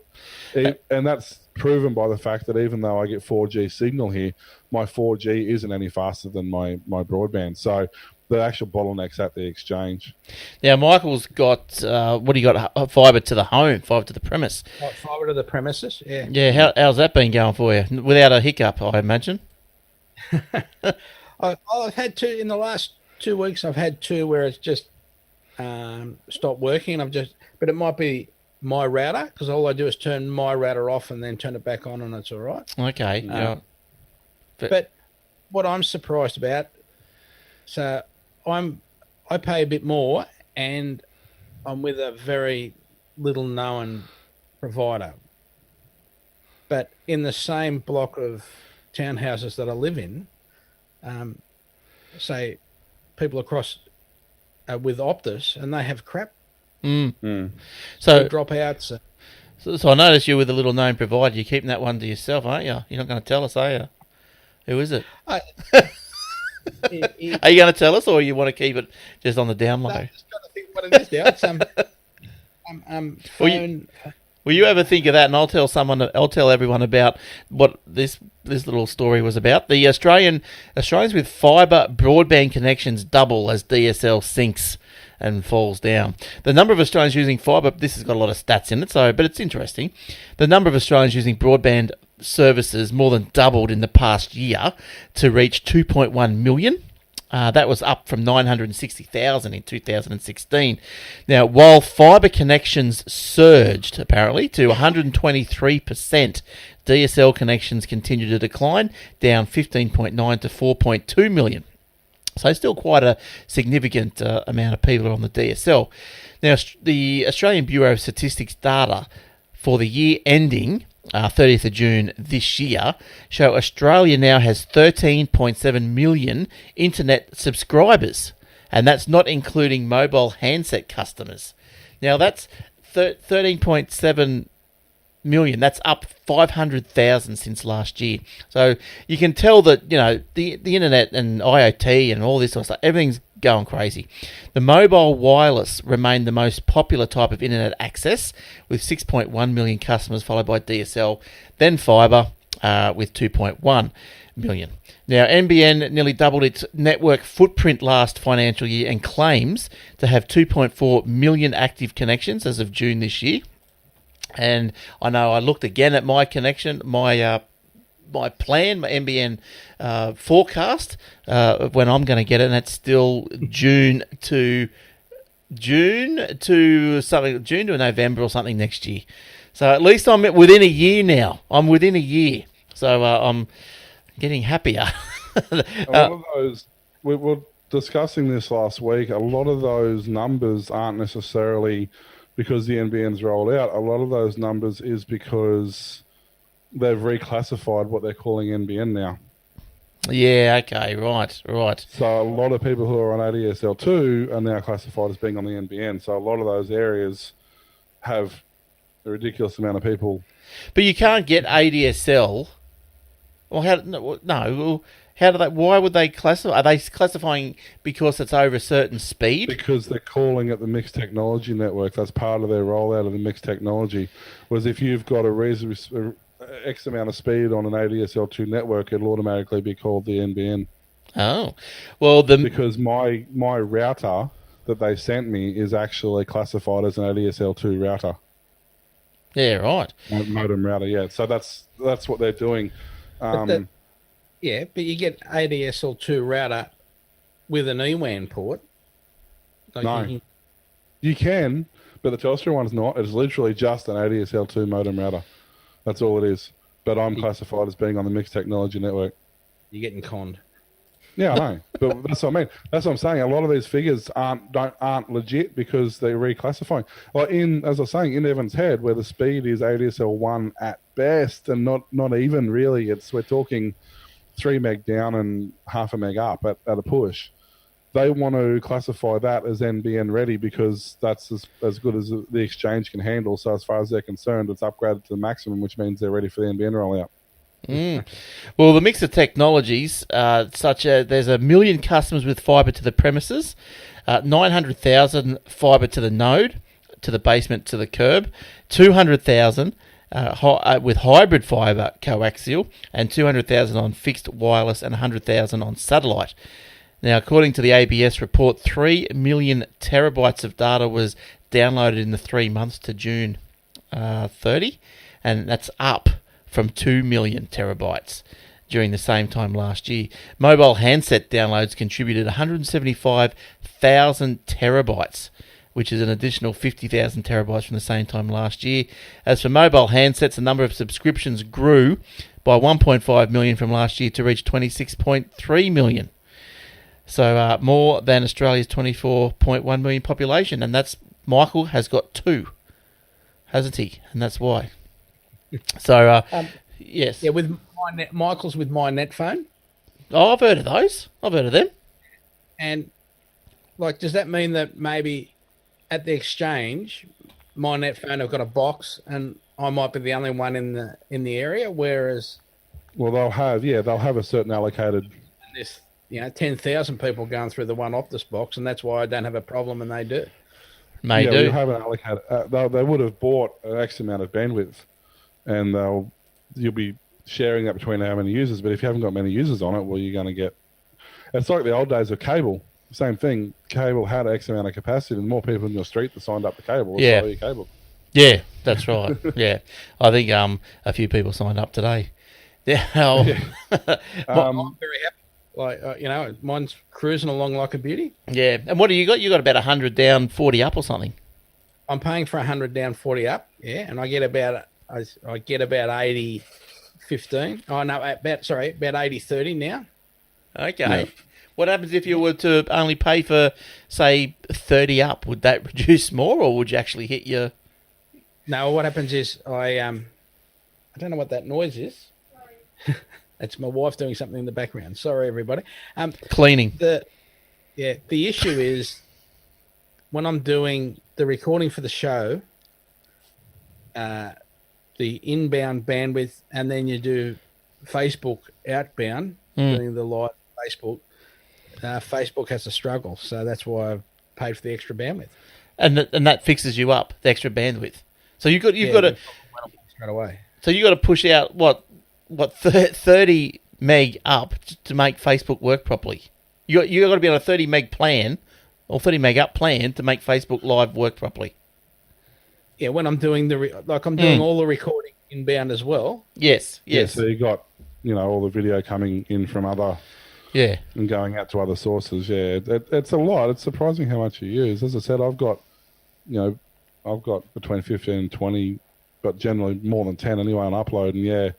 and that's proven by the fact that even though I get 4G signal here, my 4G isn't any faster than my broadband. So the actual bottleneck's at the exchange.
Now, Michael's got, what do you got? Fibre to the home, fibre to the premise.
Fibre to the premises, yeah.
Yeah, how's that been going for you? Without a hiccup, I imagine.
I've had two, in the last 2 weeks, I've had two where it's just stopped working. But it might be my router, because all I do is turn my router off and then turn it back on and it's all right.
Okay, yeah.
But what I'm surprised about, so I pay a bit more and I'm with a very little known provider. But in the same block of townhouses that I live in, say people across with Optus, and they have crap.
So
dropouts.
So I noticed you're with a little known provider. You're keeping that one to yourself, aren't you? You're not going to tell us, are you? Who is it? Are you going to tell us, or you want to keep it just on the down low?
I'm just trying to think what it is now.
Well,
phone.
Will you ever think of that? And I'll tell everyone about what this little story was about. The Australians with fibre broadband connections double as DSL sinks and falls down. The number of Australians using fibre, this has got a lot of stats in it, but it's interesting. The number of Australians using broadband services more than doubled in the past year to reach 2.1 million. That was up from 960,000 in 2016. Now, while fibre connections surged, apparently, to 123%, DSL connections continue to decline, down 15.9 to 4.2 million. So still quite a significant amount of people are on the DSL. Now, the Australian Bureau of Statistics data for the year ending 30th of June this year show Australia now has 13.7 million internet subscribers, and that's not including mobile handset customers. Now that's 13.7 million. That's up 500,000 since last year. So you can tell that, the internet and IoT and all this sort of stuff, everything's going crazy. The mobile wireless remained the most popular type of internet access with 6.1 million customers, followed by DSL, then fibre with 2.1 million. Now, NBN nearly doubled its network footprint last financial year and claims to have 2.4 million active connections as of June this year. And I know I looked again at my connection, my plan, my NBN forecast of when I'm going to get it, and it's still June to November or something next year. So at least I'm within a year now. I'm within a year, so I'm getting happier.
A lot of those, we were discussing this last week. A lot of those numbers aren't necessarily because the NBN's rolled out. A lot of those numbers is because they've reclassified what they're calling NBN now.
Yeah, okay, right.
So a lot of people who are on ADSL2 are now classified as being on the NBN. So a lot of those areas have a ridiculous amount of people.
But you can't get ADSL. Well, how do they? Why would they classify? Are they classifying because it's over a certain speed?
Because they're calling it the mixed technology network. That's part of their rollout of the mixed technology. Whereas if you've got a X amount of speed on an ADSL2 network, it'll automatically be called the NBN.
Oh, well,
because my router that they sent me is actually classified as an ADSL2 router.
Yeah, right.
Modem router, yeah. So that's what they're doing.
But you get ADSL2 router with an EWAN port.
No. You can, but the Telstra one's not. It's literally just an ADSL2 modem router. That's all it is. But I'm classified as being on the mixed technology network.
You're getting conned.
Yeah, I know. But that's what I mean. That's what I'm saying. A lot of these figures aren't legit because they're reclassifying. Like as I was saying, in Evan's Head, where the speed is ADSL1 at best and not even really. We're talking 3 meg down and half a meg up at a push. They want to classify that as NBN ready because that's as good as the exchange can handle. So as far as they're concerned, it's upgraded to the maximum, which means they're ready for the NBN rollout.
Well, the mix of technologies, such as there's 1 million customers with fibre to the premises, 900,000 fibre to the node, to the basement, to the curb, 200,000 with hybrid fibre coaxial, and 200,000 on fixed wireless, and 100,000 on satellite. Now, according to the ABS report, 3 million terabytes of data was downloaded in the 3 months to June 30, and that's up from 2 million terabytes during the same time last year. Mobile handset downloads contributed 175,000 terabytes, which is an additional 50,000 terabytes from the same time last year. As for mobile handsets, the number of subscriptions grew by 1.5 million from last year to reach 26.3 million. So more than Australia's 24.1 million population, and that's Michael has got 2, hasn't he? And that's why. So yes,
yeah, with Michael's with my net phone.
Oh, I've heard of those. I've heard of them.
And does that mean that maybe at the exchange, my net phone have got a box, and I might be the only one in the area, whereas
they'll have a certain allocated.
This 10,000 people going through the one Optus box, and that's why I don't have a problem, and they do.
May
yeah,
do.
we haven't allocated. They would have bought an X amount of bandwidth, and you'll be sharing that between how many users. But if you haven't got many users on it, well, you're going to get. It's like the old days of cable. Same thing. Cable had X amount of capacity, and more people in your street that signed up to cable.
Yeah.
Your cable.
Yeah, that's right. Yeah, I think a few people signed up today. Yeah.
I'm very happy. Like mine's cruising along like a beauty.
Yeah, and what do you got? You got about 100 down, 40 up, or something.
I'm paying for 100 down, 40 up. Yeah, and I get about 80, 15. Oh no, about 80, 30 now.
Okay.
Yeah.
What happens if you were to only pay for, say, 30 up? Would that reduce more, or would you actually hit your?
No, what happens is I don't know what that noise is. That's my wife doing something in the background. Sorry, everybody.
Cleaning.
The issue is when I'm doing the recording for the show, the inbound bandwidth, and then you do Facebook outbound, doing the live Facebook. Facebook has a struggle, so that's why I've paid for the extra bandwidth.
And that fixes you up, the extra bandwidth. So you've got to
straight away.
So you got to push out what 30 meg up to make Facebook work properly. You got to be on a 30 meg plan or 30 meg up plan to make Facebook Live work properly.
Yeah, when I'm doing doing all the recording inbound as well.
Yes.
Yeah, so you got all the video coming in from other.
Yeah.
And going out to other sources. Yeah, it's a lot. It's surprising how much you use. As I said, I've got between 15 and 20, but generally more than 10 anyway on upload. And yeah,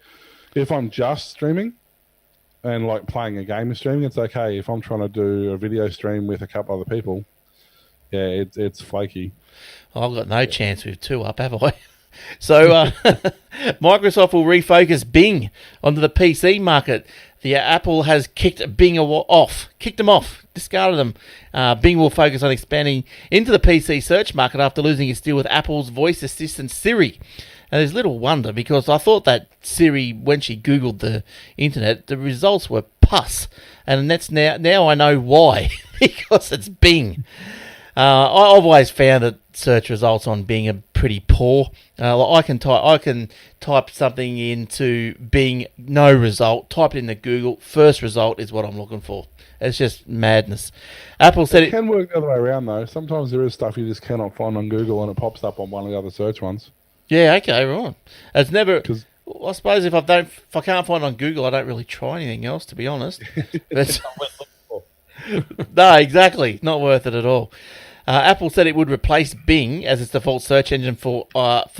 if I'm just streaming and like playing a game and streaming, it's okay. If I'm trying to do a video stream with a couple other people, yeah, it's flaky.
I've got no chance with 2 up, have I? So Microsoft will refocus Bing onto the PC market. Apple has kicked Bing off, discarded them. Bing will focus on expanding into the PC search market after losing its deal with Apple's voice assistant Siri. And there's little wonder, because I thought that Siri, when she Googled the internet, the results were pus. And that's now I know why, because it's Bing. I've always found that search results on Bing are pretty poor. I can type something into Bing, no result. Type it into Google, first result is what I'm looking for. It's just madness. Apple said
it can work the other way around though. Sometimes there is stuff you just cannot find on Google and it pops up on one of the other search ones.
Yeah, okay, right. It's never. I suppose if I can't find it on Google, I don't really try anything else, to be honest. But, no, exactly, not worth it at all. Apple said it would replace Bing as its default search engine for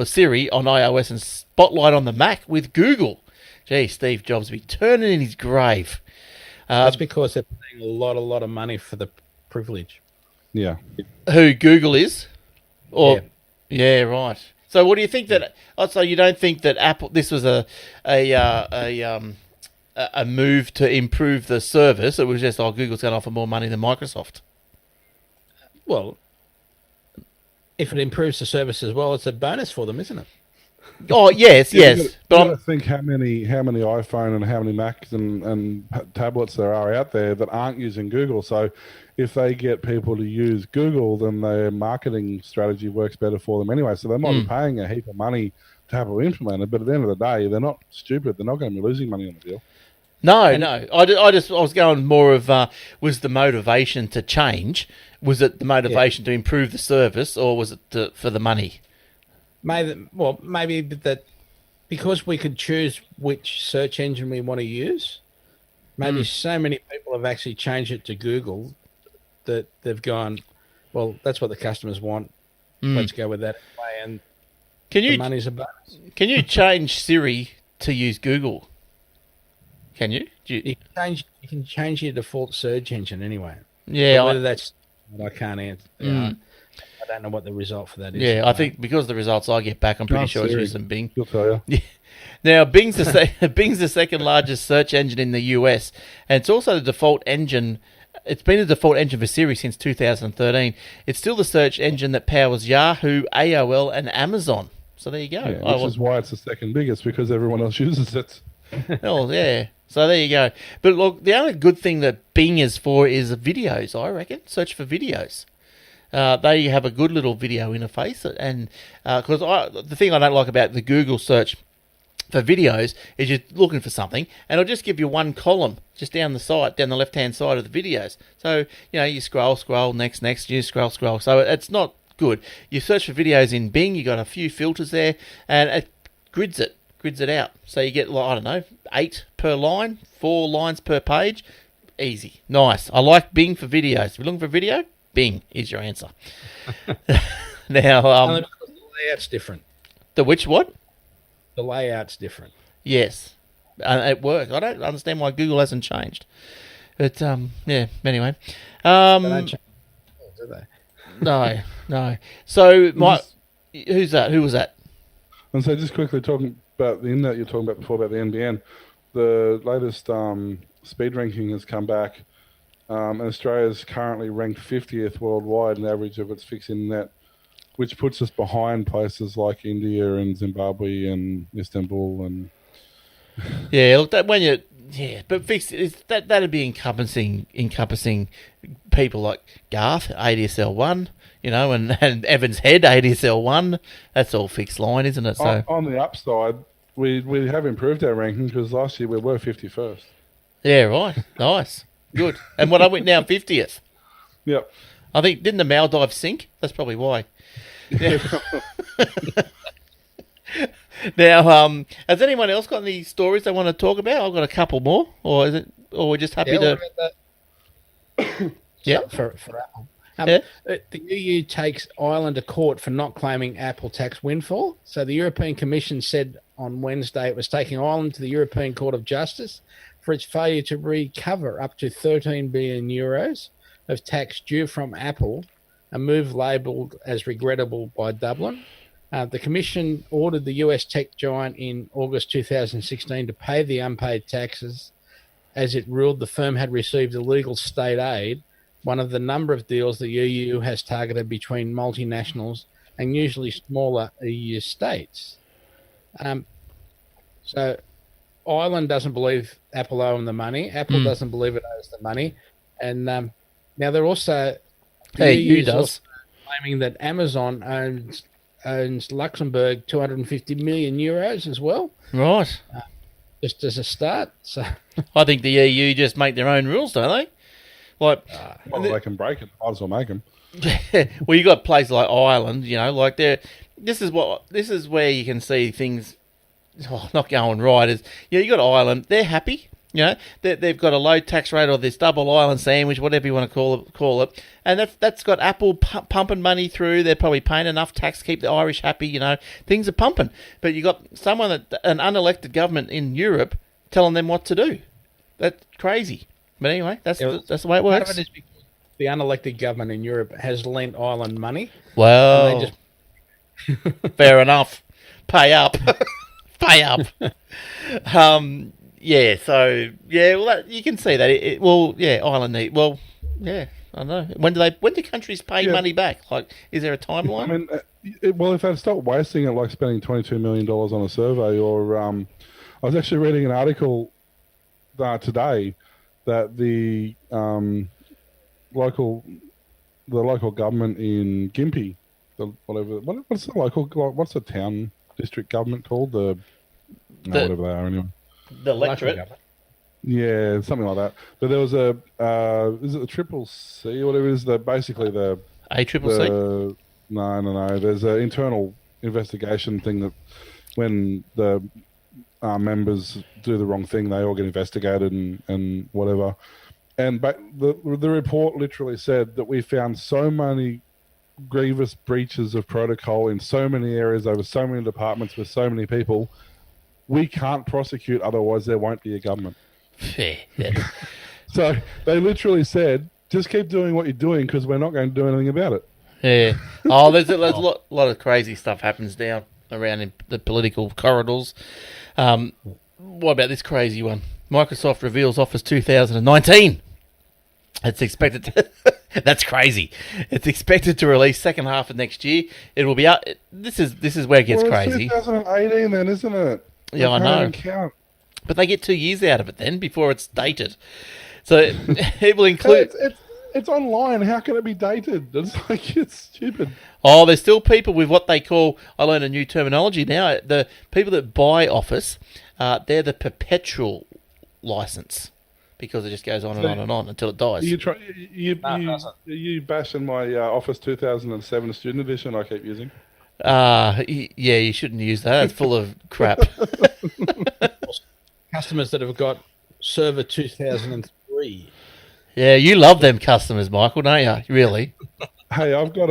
Siri on iOS and Spotlight on the Mac with Google. Gee, Steve Jobs will be turning in his grave.
That's because they're paying a lot of money for the privilege.
Yeah.
Who, Google is? Yeah, right. So what do you think that? So you don't think that Apple? This was a move to improve the service. It was just Google's going to offer more money than Microsoft.
Well, if it improves the service as well, it's a bonus for them, isn't it?
Oh yes.
But I think how many iPhone and how many Macs and tablets there are out there that aren't using Google. So if they get people to use Google, then their marketing strategy works better for them anyway. So they might be paying a heap of money to have it implemented, but at the end of the day, they're not stupid. They're not going to be losing money on the deal.
No. I was going more of was the motivation to change? Was it the motivation to improve the service, or was it for the money? Maybe
that because we could choose which search engine we want to use. Maybe so many people have actually changed it to Google that they've gone, well, that's what the customers want. Let's go with that way. And the money's a bonus.
Can you change Siri to use Google? Can you?
You can change your default search engine anyway.
Yeah.
Whether that's what I can't answer. I don't know what the result for that is.
Yeah, I think because of the results I get back, I'm pretty sure it's using Bing.
You'll tell you.
Yeah. Now, Bing's the second largest search engine in the US, and it's also the default engine. It's been the default engine for Siri since 2013. It's still the search engine that powers Yahoo, AOL, and Amazon. So there you go.
Yeah, which is why it's the second biggest, because everyone else uses it.
Oh, yeah. So there you go. But look, the only good thing that Bing is for is videos, I reckon. Search for videos. they have a good little video interface, and because the thing I don't like about the Google search for videos is you're looking for something, and it'll just give you one column just down the left-hand side of the videos. So you scroll, next, you scroll. So it's not good. You search for videos in Bing, you got a few filters there, and it grids it out. So you get, I don't know, 8 per line, 4 lines per page. Easy, nice. I like Bing for videos. If you're looking for video, Bing is your answer. Now,
the layout's different.
The which what?
The layout's different.
Yes, it works. I don't understand why Google hasn't changed. But yeah. Anyway,
They don't change, do they?
No. So who's that? Who was that?
And so, just quickly talking about the internet you're talking about before about the NBN, the latest speed ranking has come back, and Australia is currently ranked 50th worldwide in average of its fixed internet, which puts us behind places like India and Zimbabwe and Istanbul and.
Yeah, look, but fixed that'd be encompassing people like Garth ADSL1, and Evans Head ADSL1. That's all fixed line, isn't it? So
on the upside, we have improved our ranking because last year we were 51st.
Yeah, right. Nice, good. And what I went now 50th.
Yep.
I think didn't the Maldives sink? That's probably why. Yeah. Now, has anyone else got any stories they want to talk about? I've got a couple more, or we're just happy to. Yeah,
for Apple.
Yeah.
The EU takes Ireland to court for not claiming Apple tax windfall. So the European Commission said on Wednesday it was taking Ireland to the European Court of Justice for its failure to recover up to 13 billion euros of tax due from Apple, a move labelled as regrettable by Dublin. The Commission ordered the US tech giant in August 2016 to pay the unpaid taxes, as it ruled the firm had received illegal state aid, one of the number of deals the EU has targeted between multinationals and usually smaller EU states. So Ireland doesn't believe Apple owe them the money. Apple doesn't believe it owes the money. And now they're also...
The EU does.
Also claiming that Amazon owns Luxembourg 250 million euros as well.
Right.
Just as a start. So
I think the EU just make their own rules, don't they? Like,
well, they can break it. Might as well make them.
well, you got places like Ireland, like this is where you can see things not going right. Is you got Ireland, they're happy. They've got a low tax rate or this double island sandwich, whatever you want to call it, and that's got Apple pumping money through. They're probably paying enough tax to keep the Irish happy. Things are pumping, but you got an unelected government in Europe telling them what to do. That's crazy. But anyway, that's the way it works.
Part of it is because the unelected government in Europe has lent Ireland money.
Well, fair enough. Pay up. Pay up. Yeah, so well, you can see that. Ireland need. Well, yeah, I don't know. When do countries pay money back? Like, is there a timeline?
I mean, if they'd stop wasting it, like spending $22 million on a survey, or I was actually reading an article today that the local government in Gympie, what's the town district government called? Whatever they are anyway.
The electorate.
Yeah, something like that. But there was is it the Triple C or whatever it is? Basically the
ACCC?
No. There's an internal investigation thing that when the members do the wrong thing, they all get investigated and whatever. And the report literally said that we found so many grievous breaches of protocol in so many areas over so many departments with so many people. We can't prosecute, otherwise there won't be a government.
Yeah.
So they literally said, just keep doing what you're doing because we're not going to do anything about it.
Yeah. Oh, there's a lot of crazy stuff happens down around in the political corridors. What about this crazy one? Microsoft reveals Office 2019. It's expected to... That's crazy. It's expected to release second half of next year. It will be out... This is where it gets crazy.
2018 then, isn't it?
Yeah, I know.
Count.
But they get 2 years out of it then before it's dated. So it will include...
It's online. How can it be dated? It's stupid.
Oh, there's still people with what they call, I learned a new terminology now, the people that buy Office, they're the perpetual license because it just goes on and on and on until it dies.
You bashing my Office 2007 Student Edition I keep using?
Yeah, you shouldn't use that. It's full of crap.
Customers that have got Server 2003.
Yeah,
you love them customers, Michael, don't you? Really?
Hey, I've got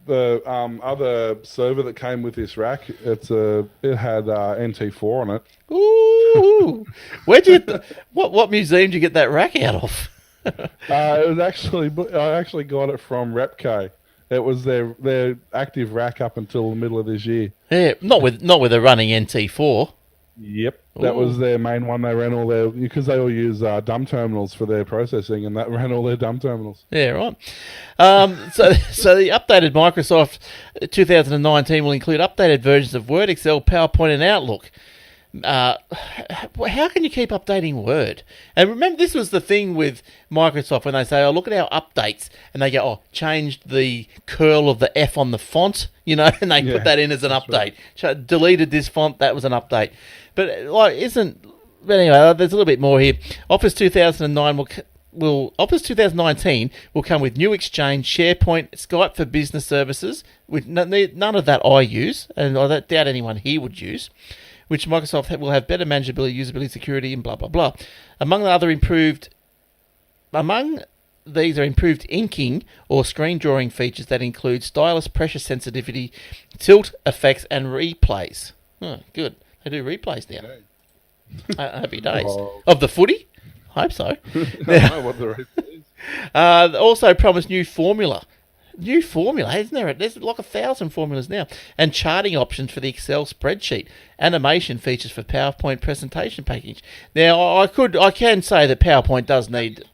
the other server that came with this rack. It had NT4 on it.
Ooh, where'd you? What museum did you get that rack out of?
It was I actually got it from Repco. It was their active rack up until the middle of this year.
Yeah, not with a running NT4.
Yep, that was their main one. They ran all their because they all use dumb terminals for their processing, and that ran all their dumb terminals.
Yeah, right. So the updated Microsoft 2019 will include updated versions of Word, Excel, PowerPoint, and Outlook. How can you keep updating Word? And remember, this was the thing with Microsoft when they say, "Oh, look at our updates," and they go, "Oh, changed the curl of the F on the font," and they put that in as an update. Right. Deleted this font, that was an update. But But anyway, there's a little bit more here. Office 2019 will come with new Exchange, SharePoint, Skype for business services, with none of that I use, and I don't doubt anyone here would use. Which Microsoft will have better manageability, usability, security, and blah, blah, blah. Among these are improved inking or screen drawing features that include stylus pressure sensitivity, tilt effects, and replays. Oh, good. They do replays now. Happy days. Of the footy? I hope so.
I don't know what the replay is.
Also promised new formula. New formula, isn't there? There's like 1,000 formulas now. And charting options for the Excel spreadsheet. Animation features for PowerPoint presentation package. Now, I can say that PowerPoint does need...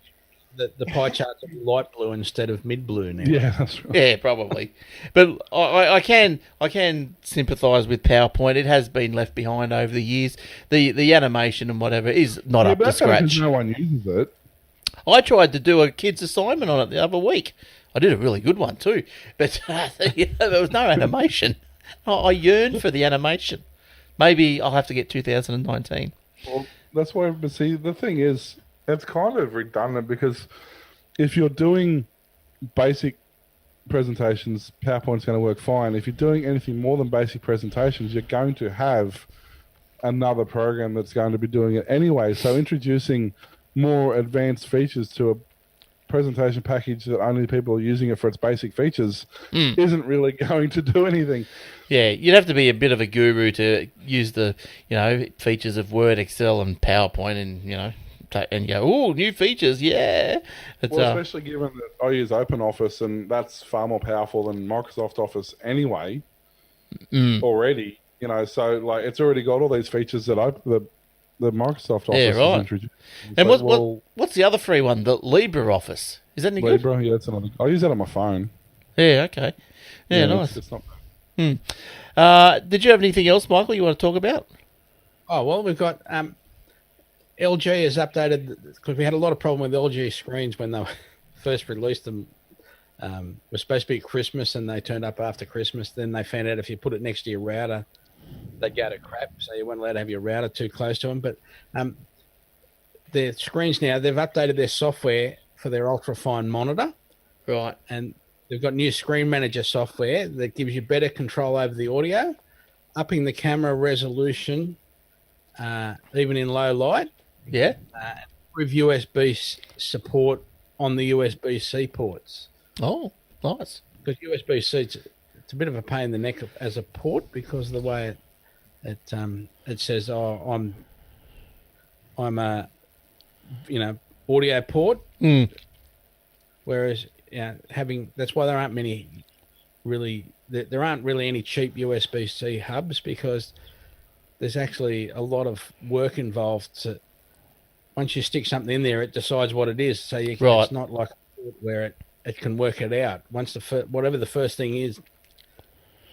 The pie charts are light blue instead of mid blue now.
Yeah, that's right.
Yeah, probably. But I can sympathise with PowerPoint. It has been left behind over the years. The animation and whatever is not up to scratch.
No one uses it.
I tried to do a kid's assignment on it the other week. I did a really good one too, but there was no animation. I yearn for the animation. Maybe I'll have to get 2019.
Well, that's why. But see, the thing is, it's kind of redundant because if you're doing basic presentations, PowerPoint's going to work fine. If you're doing anything more than basic presentations, you're going to have another program that's going to be doing it anyway. So introducing more advanced features to a presentation package that only people are using it for its basic features isn't really going to do anything.
Yeah, you'd have to be a bit of a guru to use the features of Word, Excel, and PowerPoint, and go, oh, new features, yeah.
Especially given that I use OpenOffice, and that's far more powerful than Microsoft Office anyway. Already, so like it's already got all these features that the Microsoft Office has introduced.
And what's the other free one? The LibreOffice. Is that any good?
Libre, yeah, that's another. I use that on my phone.
Yeah, okay. Yeah, nice.
It's not...
Did you have anything else, Michael, you want to talk about?
Oh, well, we've got LG has updated, because we had a lot of problem with LG screens when they first released them. Was supposed to be Christmas, and they turned up after Christmas. Then they found out if you put it next to your router, they'd go to crap, so you weren't allowed to have your router too close to them. But their screens now, they've updated their software for their ultra-fine monitor.
Right.
And they've got new screen manager software that gives you better control over the audio, upping the camera resolution, even in low light.
Yeah.
With USB support on the USB-C ports.
Oh, nice.
Because USB-C, it's a bit of a pain in the neck as a port because of the way it says, I'm a audio port. Whereas that's why there aren't really any cheap USB-C hubs, because there's actually a lot of work involved. Once you stick something in there, it decides what it is. So it's not like a port where it can work it out. Once whatever the first thing is,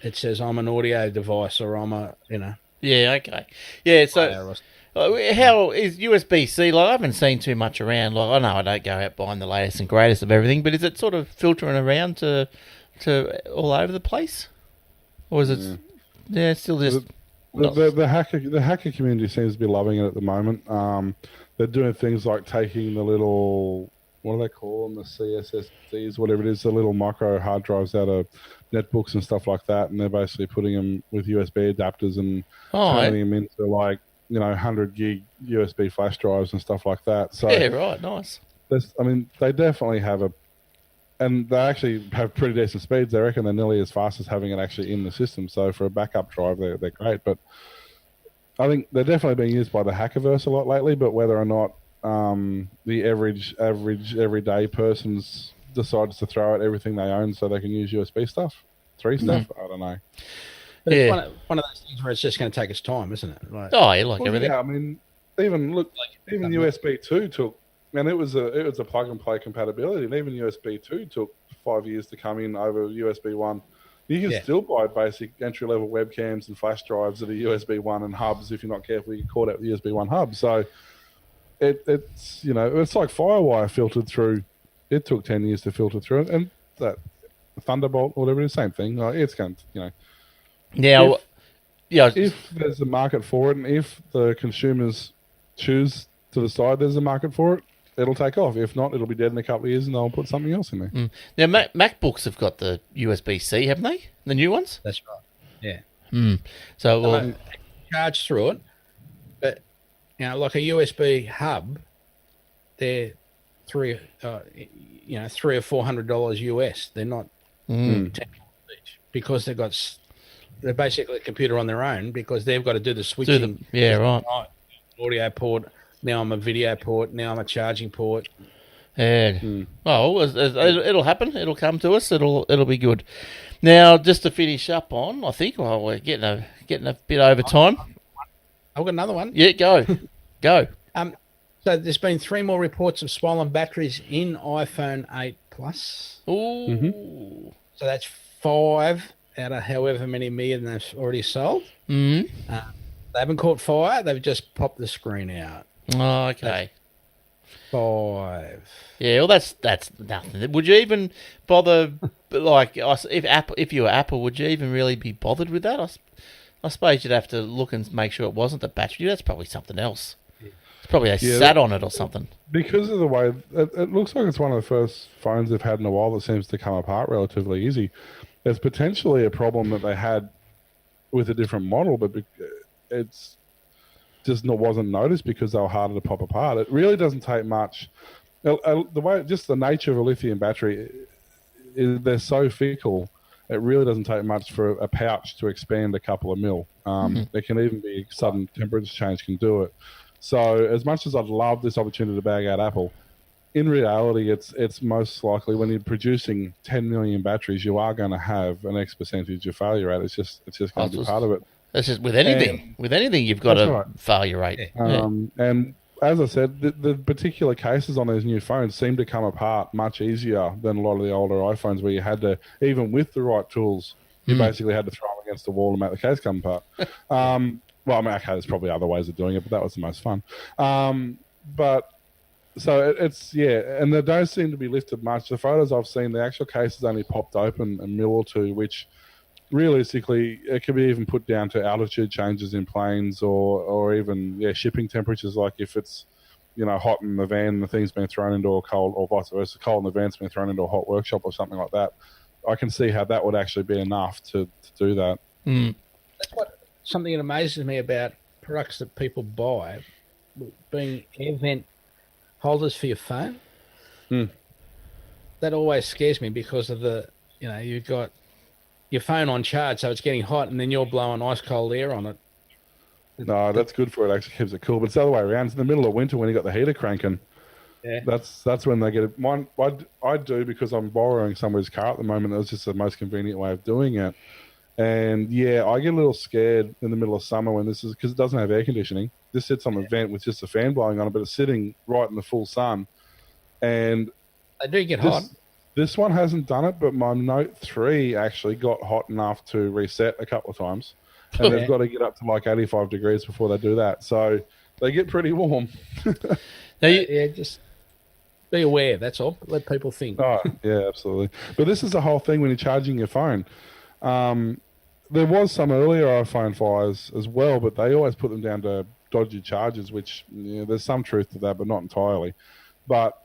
it says I'm an audio device, or I'm a
Yeah, okay. Yeah, so How is USB-C? Like, I haven't seen too much around. Like, I know I don't go out buying the latest and greatest of everything, but is it sort of filtering around to all over the place, or is it? Yeah, still just.
The hacker community seems to be loving it at the moment. They're doing things like taking the little, what do they call them, the CSSDs, whatever it is, the little micro hard drives out of netbooks and stuff like that, and they're basically putting them with USB adapters and turning them into 100 gig USB flash drives and stuff like that. So
yeah, right, nice.
They definitely have and they actually have pretty decent speeds. They reckon they're nearly as fast as having it actually in the system. So for a backup drive, they're great. But I think they're definitely being used by the hackerverse a lot lately. But whether or not the average everyday person's decides to throw out everything they own so they can use USB stuff, stuff, I don't know.
But it's one of those things where it's just going to take its time, isn't it?
Everything.
Yeah, even USB 2 took. And it was a plug and play compatibility, and even USB 2 took 5 years to come in over USB 1. You can still buy basic entry level webcams and flash drives that are USB 1 and hubs. If you're not careful, you get caught out with USB 1 hubs. So it's it's like FireWire filtered through. It took 10 years to filter through it, and that Thunderbolt or whatever it is, same thing. It's going to if there's a market for it, and if the consumers choose to decide there's a market for it, it'll take off. If not, it'll be dead in a couple of years, and they'll put something else in there.
Now, MacBooks have got the USB-C, haven't they? The new ones.
That's right. Yeah.
So
charge through it, but like a USB hub, they're $300 or $400 US. They're not $10 each because they're basically a computer on their own because they've got to do the switching. Audio port. Now I'm a video port. Now I'm a charging port.
Yeah. Well, it'll happen. It'll come to us. It'll be good. Now, just to finish up on, I think we're getting a bit over time.
I've got another one.
Yeah, go.
So there's been 3 more reports of swollen batteries in iPhone 8 Plus.
Ooh.
So that's 5 out of however many million they've already sold. They haven't caught fire. They've just popped the screen out.
Oh, okay.
That's 5.
Yeah, well, that's nothing. Would you even bother, if you were Apple, would you even really be bothered with that? I suppose you'd have to look and make sure it wasn't the battery. That's probably something else. It's probably they sat on it or something.
Because of the way, it looks like it's one of the first phones they've had in a while that seems to come apart relatively easy. There's potentially a problem that they had with a different model, but it's just wasn't noticed because they were harder to pop apart. It really doesn't take much. The way, just the nature of a lithium battery, they're so fickle. It really doesn't take much for a pouch to expand a couple of mil. There can even be sudden temperature change can do it. So as much as I'd love this opportunity to bag out Apple, in reality, it's most likely when you're producing 10 million batteries, you are going to have an X percentage of failure rate. It's just going to be part of it.
That's just with anything. With anything, you've got a failure rate.
And as I said, the particular cases on these new phones seem to come apart much easier than a lot of the older iPhones, where you had to, even with the right tools, you basically had to throw them against the wall and make the case come apart. There's probably other ways of doing it, but that was the most fun. And they don't seem to be lifted much. The photos I've seen, the actual case has only popped open a mil or two, which realistically, it could be even put down to altitude changes in planes or even shipping temperatures. Like if it's hot in the van, the thing's been thrown into a cold, or vice versa, cold in the van's been thrown into a hot workshop or something like that. I can see how that would actually be enough to do that.
That's something that amazes me about products that people buy, being air vent holders for your phone. That always scares me because of you've got your phone on charge, so it's getting hot, and then you're blowing ice cold air on it.
No, that's good for it. Actually keeps it cool. But it's the other way around. It's in the middle of winter when you got the heater cranking. Yeah, that's when they get it. Mine, I do because I'm borrowing somebody's car at the moment. That's just the most convenient way of doing it. And I get a little scared in the middle of summer when this is because it doesn't have air conditioning. This sits on a vent with just a fan blowing on it, but it's sitting right in the full sun. And
they do get hot.
This one hasn't done it, but my Note 3 actually got hot enough to reset a couple of times. And they've got to get up to like 85 degrees before they do that. So they get pretty warm.
Now you,
Yeah, just be aware. That's all. Let people think.
Oh, yeah, absolutely. But this is the whole thing when you're charging your phone. There was some earlier iPhone fires as well, but they always put them down to dodgy charges, which there's some truth to that, but not entirely. But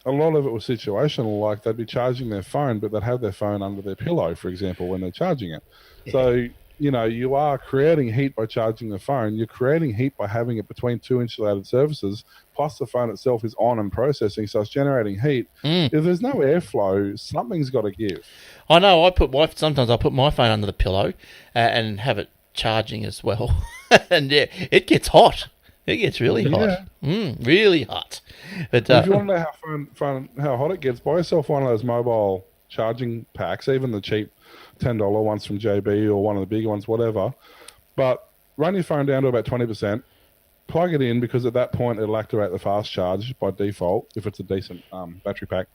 a lot of it was situational, like they'd be charging their phone, but they'd have their phone under their pillow, for example, when they're charging it.
Yeah.
So, you are creating heat by charging the phone. You're creating heat by having it between two insulated surfaces, plus the phone itself is on and processing, so it's generating heat. If there's no airflow, something's got to give.
I know. Sometimes I put my phone under the pillow and have it charging as well, and yeah, it gets hot. It gets really hot. Really hot. But
if you want to know how hot it gets, buy yourself one of those mobile charging packs, even the cheap $10 ones from JB or one of the bigger ones, whatever. But run your phone down to about 20%, plug it in, because at that point it'll activate the fast charge by default if it's a decent battery pack.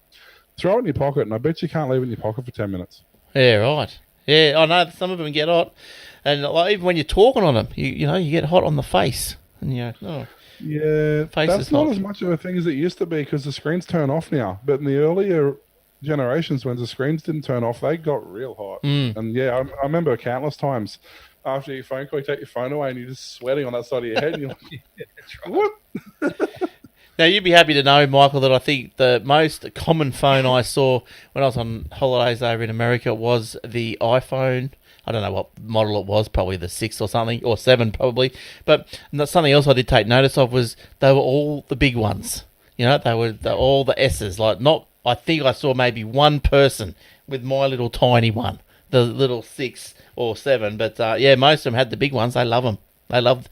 Throw it in your pocket, and I bet you can't leave it in your pocket for 10 minutes.
yeah, right. Yeah, I know some of them get hot, and like, even when you're talking on them, you get hot on the face, and
Yeah,
Face
that's
is
not
hot.
as much of a thing as it used to be because the screens turn off now. But in the earlier generations, when the screens didn't turn off, they got real hot. And yeah, I remember countless times after your phone call, you take your phone away and you're just sweating on that side of your head. And you're like,
That's right.
what?
Now, you'd be happy to know, Michael, that I think the most common phone I saw when I was on holidays over in America was the iPhone. I don't know what model it was, probably the 6 or something, or 7 probably. But something else I did take notice of was they were all the big ones. They were all the S's. I think I saw maybe one person with my little tiny one, the little 6 or 7. But yeah, most of them had the big ones. They love them. They love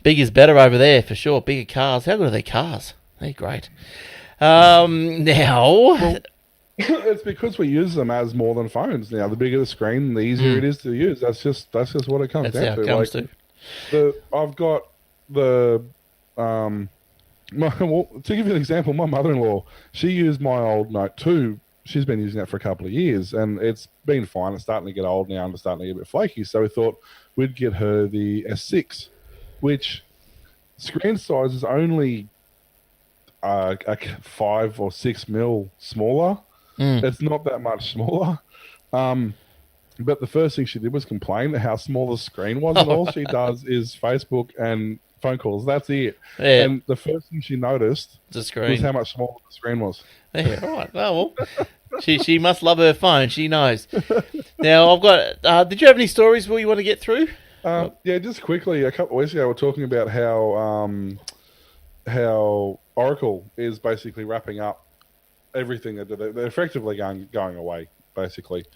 big is better over there for sure. Bigger cars. How good are their cars? They're great. Now,
It's because we use them as more than phones now. The bigger the screen, the easier it is to use. That's just what it comes
that's
down
how it comes to.
I've got the well, to give you an example, my mother-in-law, she used my old Note 2. She's been using that for a couple of years, and it's been fine. It's starting to get old now, and it's starting to get a bit flaky. So we thought we'd get her the S6, which screen size is only a 5 or 6 mil smaller. It's not that much smaller. But the first thing she did was complain how small the screen was, and all she does is Facebook and phone calls. That's it.
Yeah.
And the first thing she noticed
The
was
screen.
how much smaller the screen was.
Yeah, right. Oh, well, she must love her phone. She knows. Now, I've got... did you have any stories you want to get through?
Yeah, just quickly, a couple of weeks ago, we were talking about how Oracle is basically wrapping up everything that they're effectively going away, basically.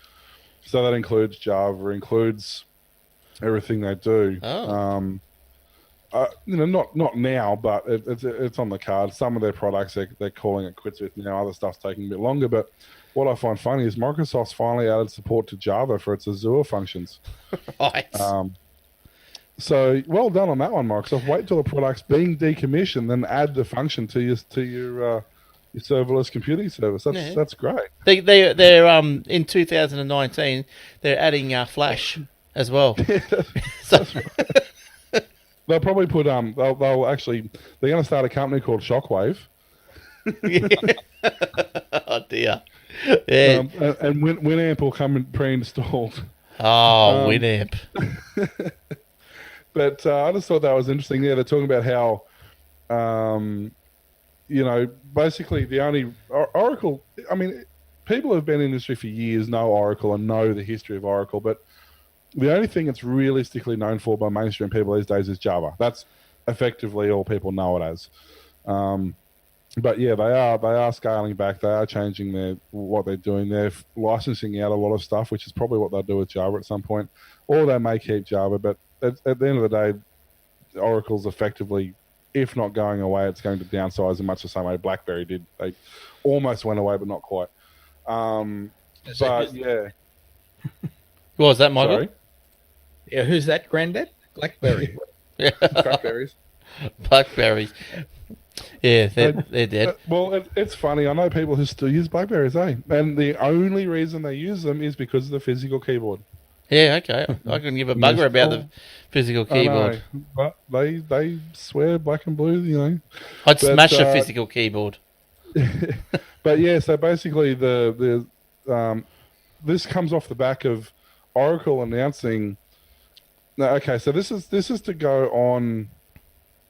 So that includes Java, includes everything they do.
Oh.
Not now, but it's on the card. Some of their products they're calling it quits with now. Other stuff's taking a bit longer. But what I find funny is Microsoft's finally added support to Java for its Azure functions.
Right.
So well done on that one, Microsoft. Wait till the product's being decommissioned, then add the function to your serverless computing service. That's great.
They're in 2019 they're adding Flash as well. So,
They'll probably put they'll actually they're going to start a company called Shockwave.
oh dear. Yeah.
And Winamp will come in pre-installed.
Oh, Winamp.
But I just thought that was interesting. Yeah, they're talking about how, basically the only Oracle. I mean, people who've been in the industry for years know Oracle and know the history of Oracle, but the only thing it's realistically known for by mainstream people these days is Java. That's effectively all people know it as. But yeah, they are scaling back. They are changing what they're doing. They're licensing out a lot of stuff, which is probably what they'll do with Java at some point, or they may keep Java. But at the end of the day, Oracle's effectively, if not going away, it's going to downsize in much the same way BlackBerry did. They almost went away, but not quite. But yeah.
What was that, Michael?
Sorry?
Yeah, who's that, Grandad? Blackberry.
Blackberries.
Blackberries. Yeah, they're dead.
Well, it's funny. I know people who still use Blackberries, And the only reason they use them is because of the physical keyboard.
Yeah, okay. I couldn't give a bugger about the physical keyboard.
But they swear black and blue, you know.
I'd smash a physical keyboard.
But yeah, so basically this comes off the back of Oracle announcing. No, okay, so this is to go on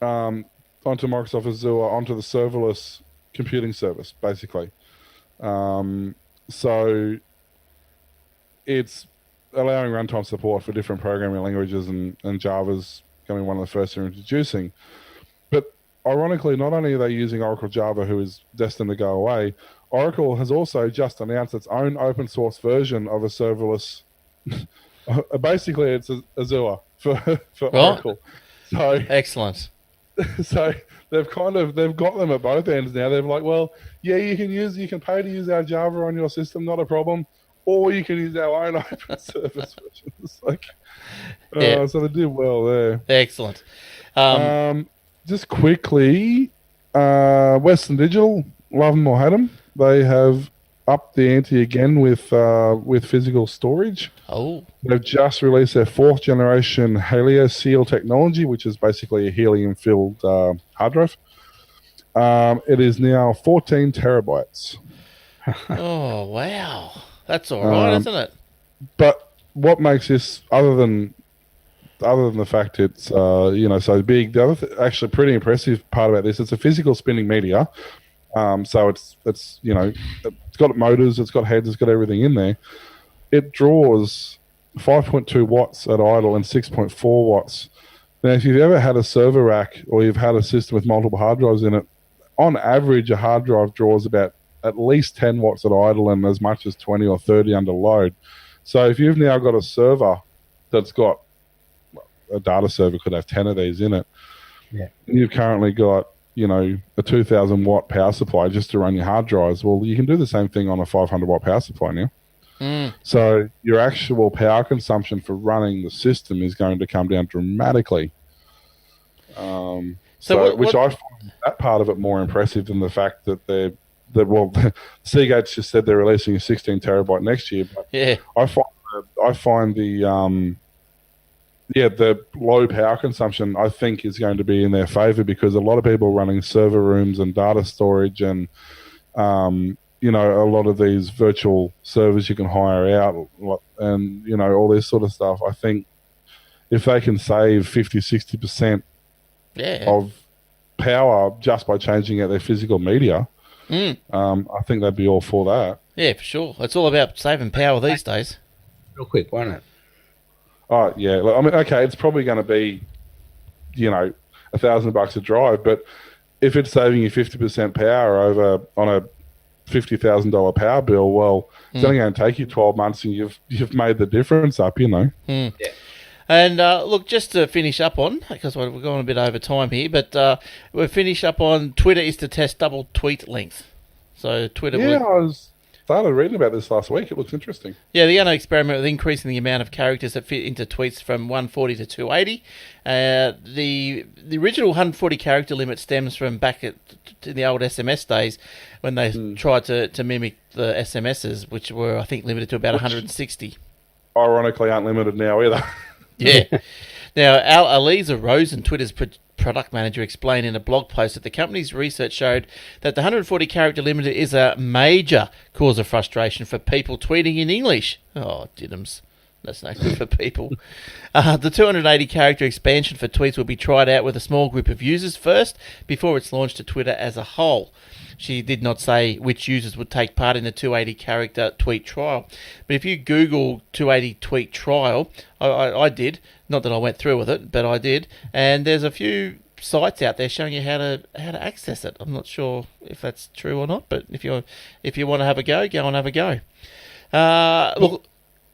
onto Microsoft Azure, onto the serverless computing service, basically. So it's allowing runtime support for different programming languages, and Java's going to be one of the first they're introducing. But ironically, not only are they using Oracle Java, who is destined to go away, Oracle has also just announced its own open source version of a serverless. Basically, it's Azure for Oracle. So
excellent.
So they've got them at both ends now. They're like, well, yeah, you can pay to use our Java on your system, not a problem, or you can use our own open service version. It's like, so they did well there.
Excellent.
Just quickly, Western Digital, love them or hate them, they have upped the ante again with physical storage.
Oh.
They've just released their 4th generation Helio Seal technology, which is basically a helium-filled hard drive. It is now 14 terabytes.
Oh, wow. That's all right, isn't it?
But what makes this, other than the fact it's so big, the other actually pretty impressive part about this, it's a physical spinning media. So it's got motors, it's got heads, it's got everything in there. It draws 5.2 watts at idle and 6.4 watts. Now, if you've ever had a server rack or you've had a system with multiple hard drives in it, on average, a hard drive draws about at least 10 watts at idle and as much as 20 or 30 under load. So if you've now got a server that's got, a data server could have 10 of these in it, and you've currently got, a 2,000 watt power supply just to run your hard drives, well, you can do the same thing on a 500 watt power supply now. So your actual power consumption for running the system is going to come down dramatically. I find that part of it more impressive than the fact that Seagate's just said they're releasing a 16 terabyte next year. But
yeah,
I find the low power consumption, I think, is going to be in their favor, because a lot of people are running server rooms and data storage and a lot of these virtual servers you can hire out and all this sort of stuff. I think if they can save 50-60% of power just by changing out their physical media, I think they'd be all for that. Yeah,
for sure. It's all about saving power these days.
Real quick, won't it?
Oh, yeah. I mean, okay, it's probably going to be, $1,000 a drive, but if it's saving you 50% power on a $50,000 power bill, well, it's only going to take you 12 months and you've made the difference up,
Yeah. And look, just to finish up on, because we're going a bit over time here, but we'll finish up on Twitter is to test double tweet length. So Twitter...
Yeah, I started reading about this last week. It looks interesting.
Yeah, they're going to experiment with increasing the amount of characters that fit into tweets from 140 to 280. The original 140 character limit stems from back to the old SMS days when they tried to mimic the SMSs, which were, I think, limited to about 160.
Ironically, aren't limited now either.
Yeah. Now, Aliza Rosen, Twitter's product manager, explained in a blog post that the company's research showed that the 140 character limit is a major cause of frustration for people tweeting in English. Oh, diddums. That's no good for people. The 280 character expansion for tweets will be tried out with a small group of users first before it's launched to Twitter as a whole. She did not say which users would take part in the 280 character tweet trial. But if you Google 280 tweet trial, I did. Not that I went through with it, but I did. And there's a few sites out there showing you how to access it. I'm not sure if that's true or not, but if you want to have a go and have a go. Look,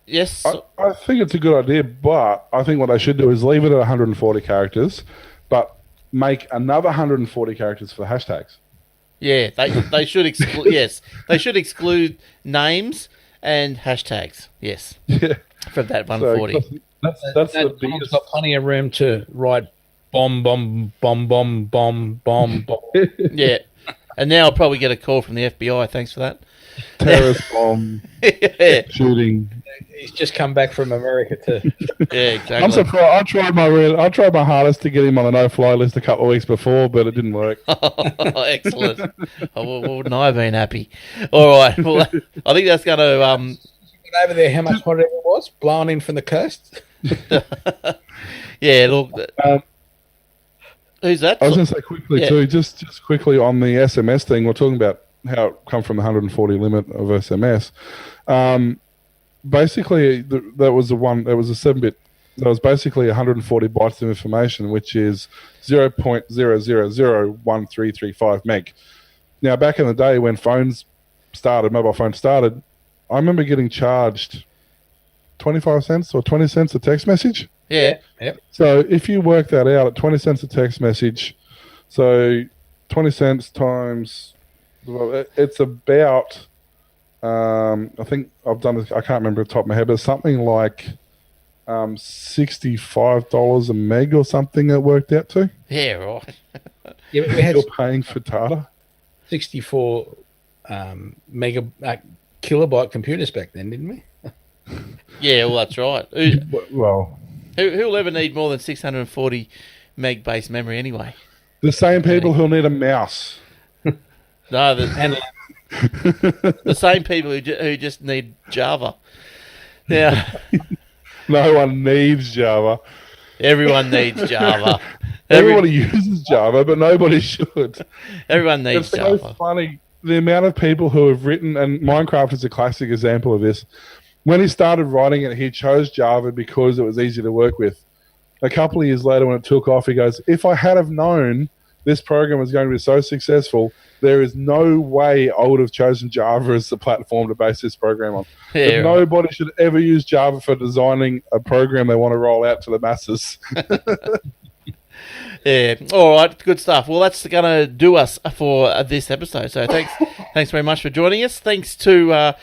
yes.
I think it's a good idea, but I think what they should do is leave it at 140 characters, but make another 140 characters for the hashtags.
Yeah, they should exclude. Yes, they should exclude names and hashtags. Yes, from that 140.
So that's the biggest.
Got plenty of room to write bomb, bomb, bomb, bomb, bomb, bomb, bomb.
Yeah, and now I'll probably get a call from the FBI. Thanks for that.
terrorist bomb
Yeah,
shooting.
He's just come back from America too.
exactly.
I'm surprised. I tried my hardest to get him on a no-fly list a couple of weeks before, but it didn't work.
Excellent. Wouldn't I have been happy? All right. Well, I think that's going to.
Over there, how much hotter it was blowing in from the coast?
Yeah. Look. Who's that?
I was going to say quickly too, just quickly on the SMS thing. We're talking about how it come from the 140 limit of SMS. Basically, that was a 7-bit. That was basically 140 bytes of information, which is 0.0001335 meg. Now, back in the day when mobile phones started, I remember getting charged 25 cents or 20 cents a text message.
Yeah.
Yep.
So if you work that out at 20 cents a text message, so 20 cents times, it's about, I think I've done this, I can't remember off the top of my head, but something like $65 a meg or something it worked out to.
Yeah. Right.
Yeah, but we had
You're paying for data.
64 kilobyte computers back then, didn't we?
Yeah. Well, that's right.
Well,
Who'll ever need more than 640 meg base memory anyway?
the same people who'll need a mouse.
No,
And
the same people who just need Java. Now,
No one needs Java.
everyone needs Java.
Everybody uses Java, but nobody should.
Everyone needs
It's so
Java.
funny, the amount of people who have written, and Minecraft is a classic example of this. When he started writing it, he chose Java because it was easy to work with. A couple of years later, when it took off, he goes, if I had have known this program was going to be so successful, there is no way I would have chosen Java as the platform to base this program on.
Yeah,
Nobody should ever use Java for designing a program they want to roll out to the masses.
Yeah. All right. Good stuff. Well, that's going to do us for this episode. So thanks very much for joining us. Thanks to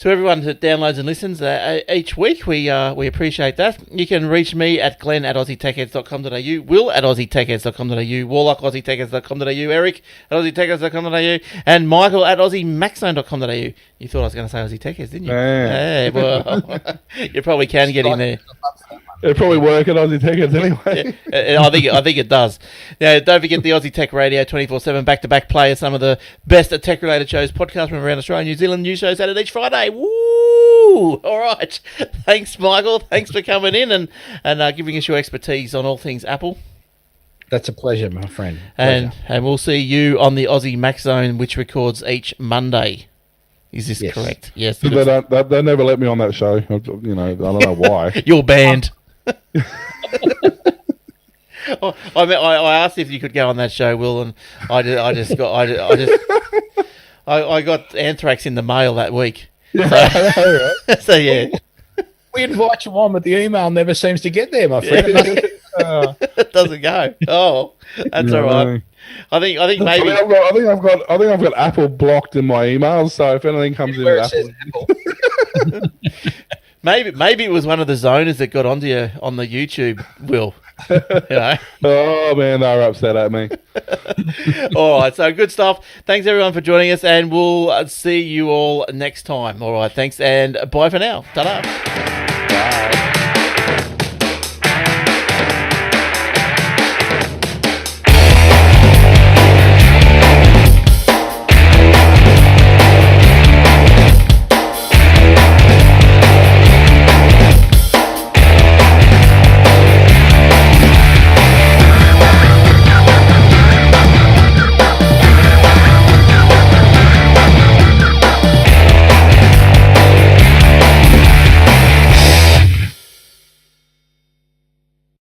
everyone that downloads and listens each week. We appreciate that. You can reach me at glenn@aussietechheads.com.au, will at aussietechheads.com.au, warlock aussietechheads.com.au, Eric at aussietechheads.com.au, and Michael at aussiemaxzone.com.au. You thought I was going to say Aussie Tech Heads, didn't you?
Yeah.
Hey, well, you probably can get in there.
It'd probably work at Aussie Tech Heads anyway.
I think it does. Now, don't forget the Aussie Tech Radio 24/7 back-to-back play of some of the best tech-related shows, podcasts from around Australia and New Zealand. New shows added each Friday. Woo! All right. Thanks, Michael. Thanks for coming in and giving us your expertise on all things Apple.
that's a pleasure, my friend.
And we'll see you on the Aussie Max Zone, which records each Monday. Is this correct? Yes.
They never let me on that show. I don't know why.
You're banned. I asked if you could go on that show, Will, and I got anthrax in the mail that week. So yeah,
We invite you on, but the email never seems to get there, my friend.
it doesn't go. Oh, that's all right. I think maybe
I think I've got Apple blocked in my emails. So if anything comes in,
Where it
Apple,
says Apple.
maybe it was one of the zoners that got onto you on the YouTube, Will.
Oh man, they were upset at me.
All right, so good stuff. Thanks everyone for joining us, and we'll see you all next time. All right, thanks, and bye for now. Ta-da.
Bye.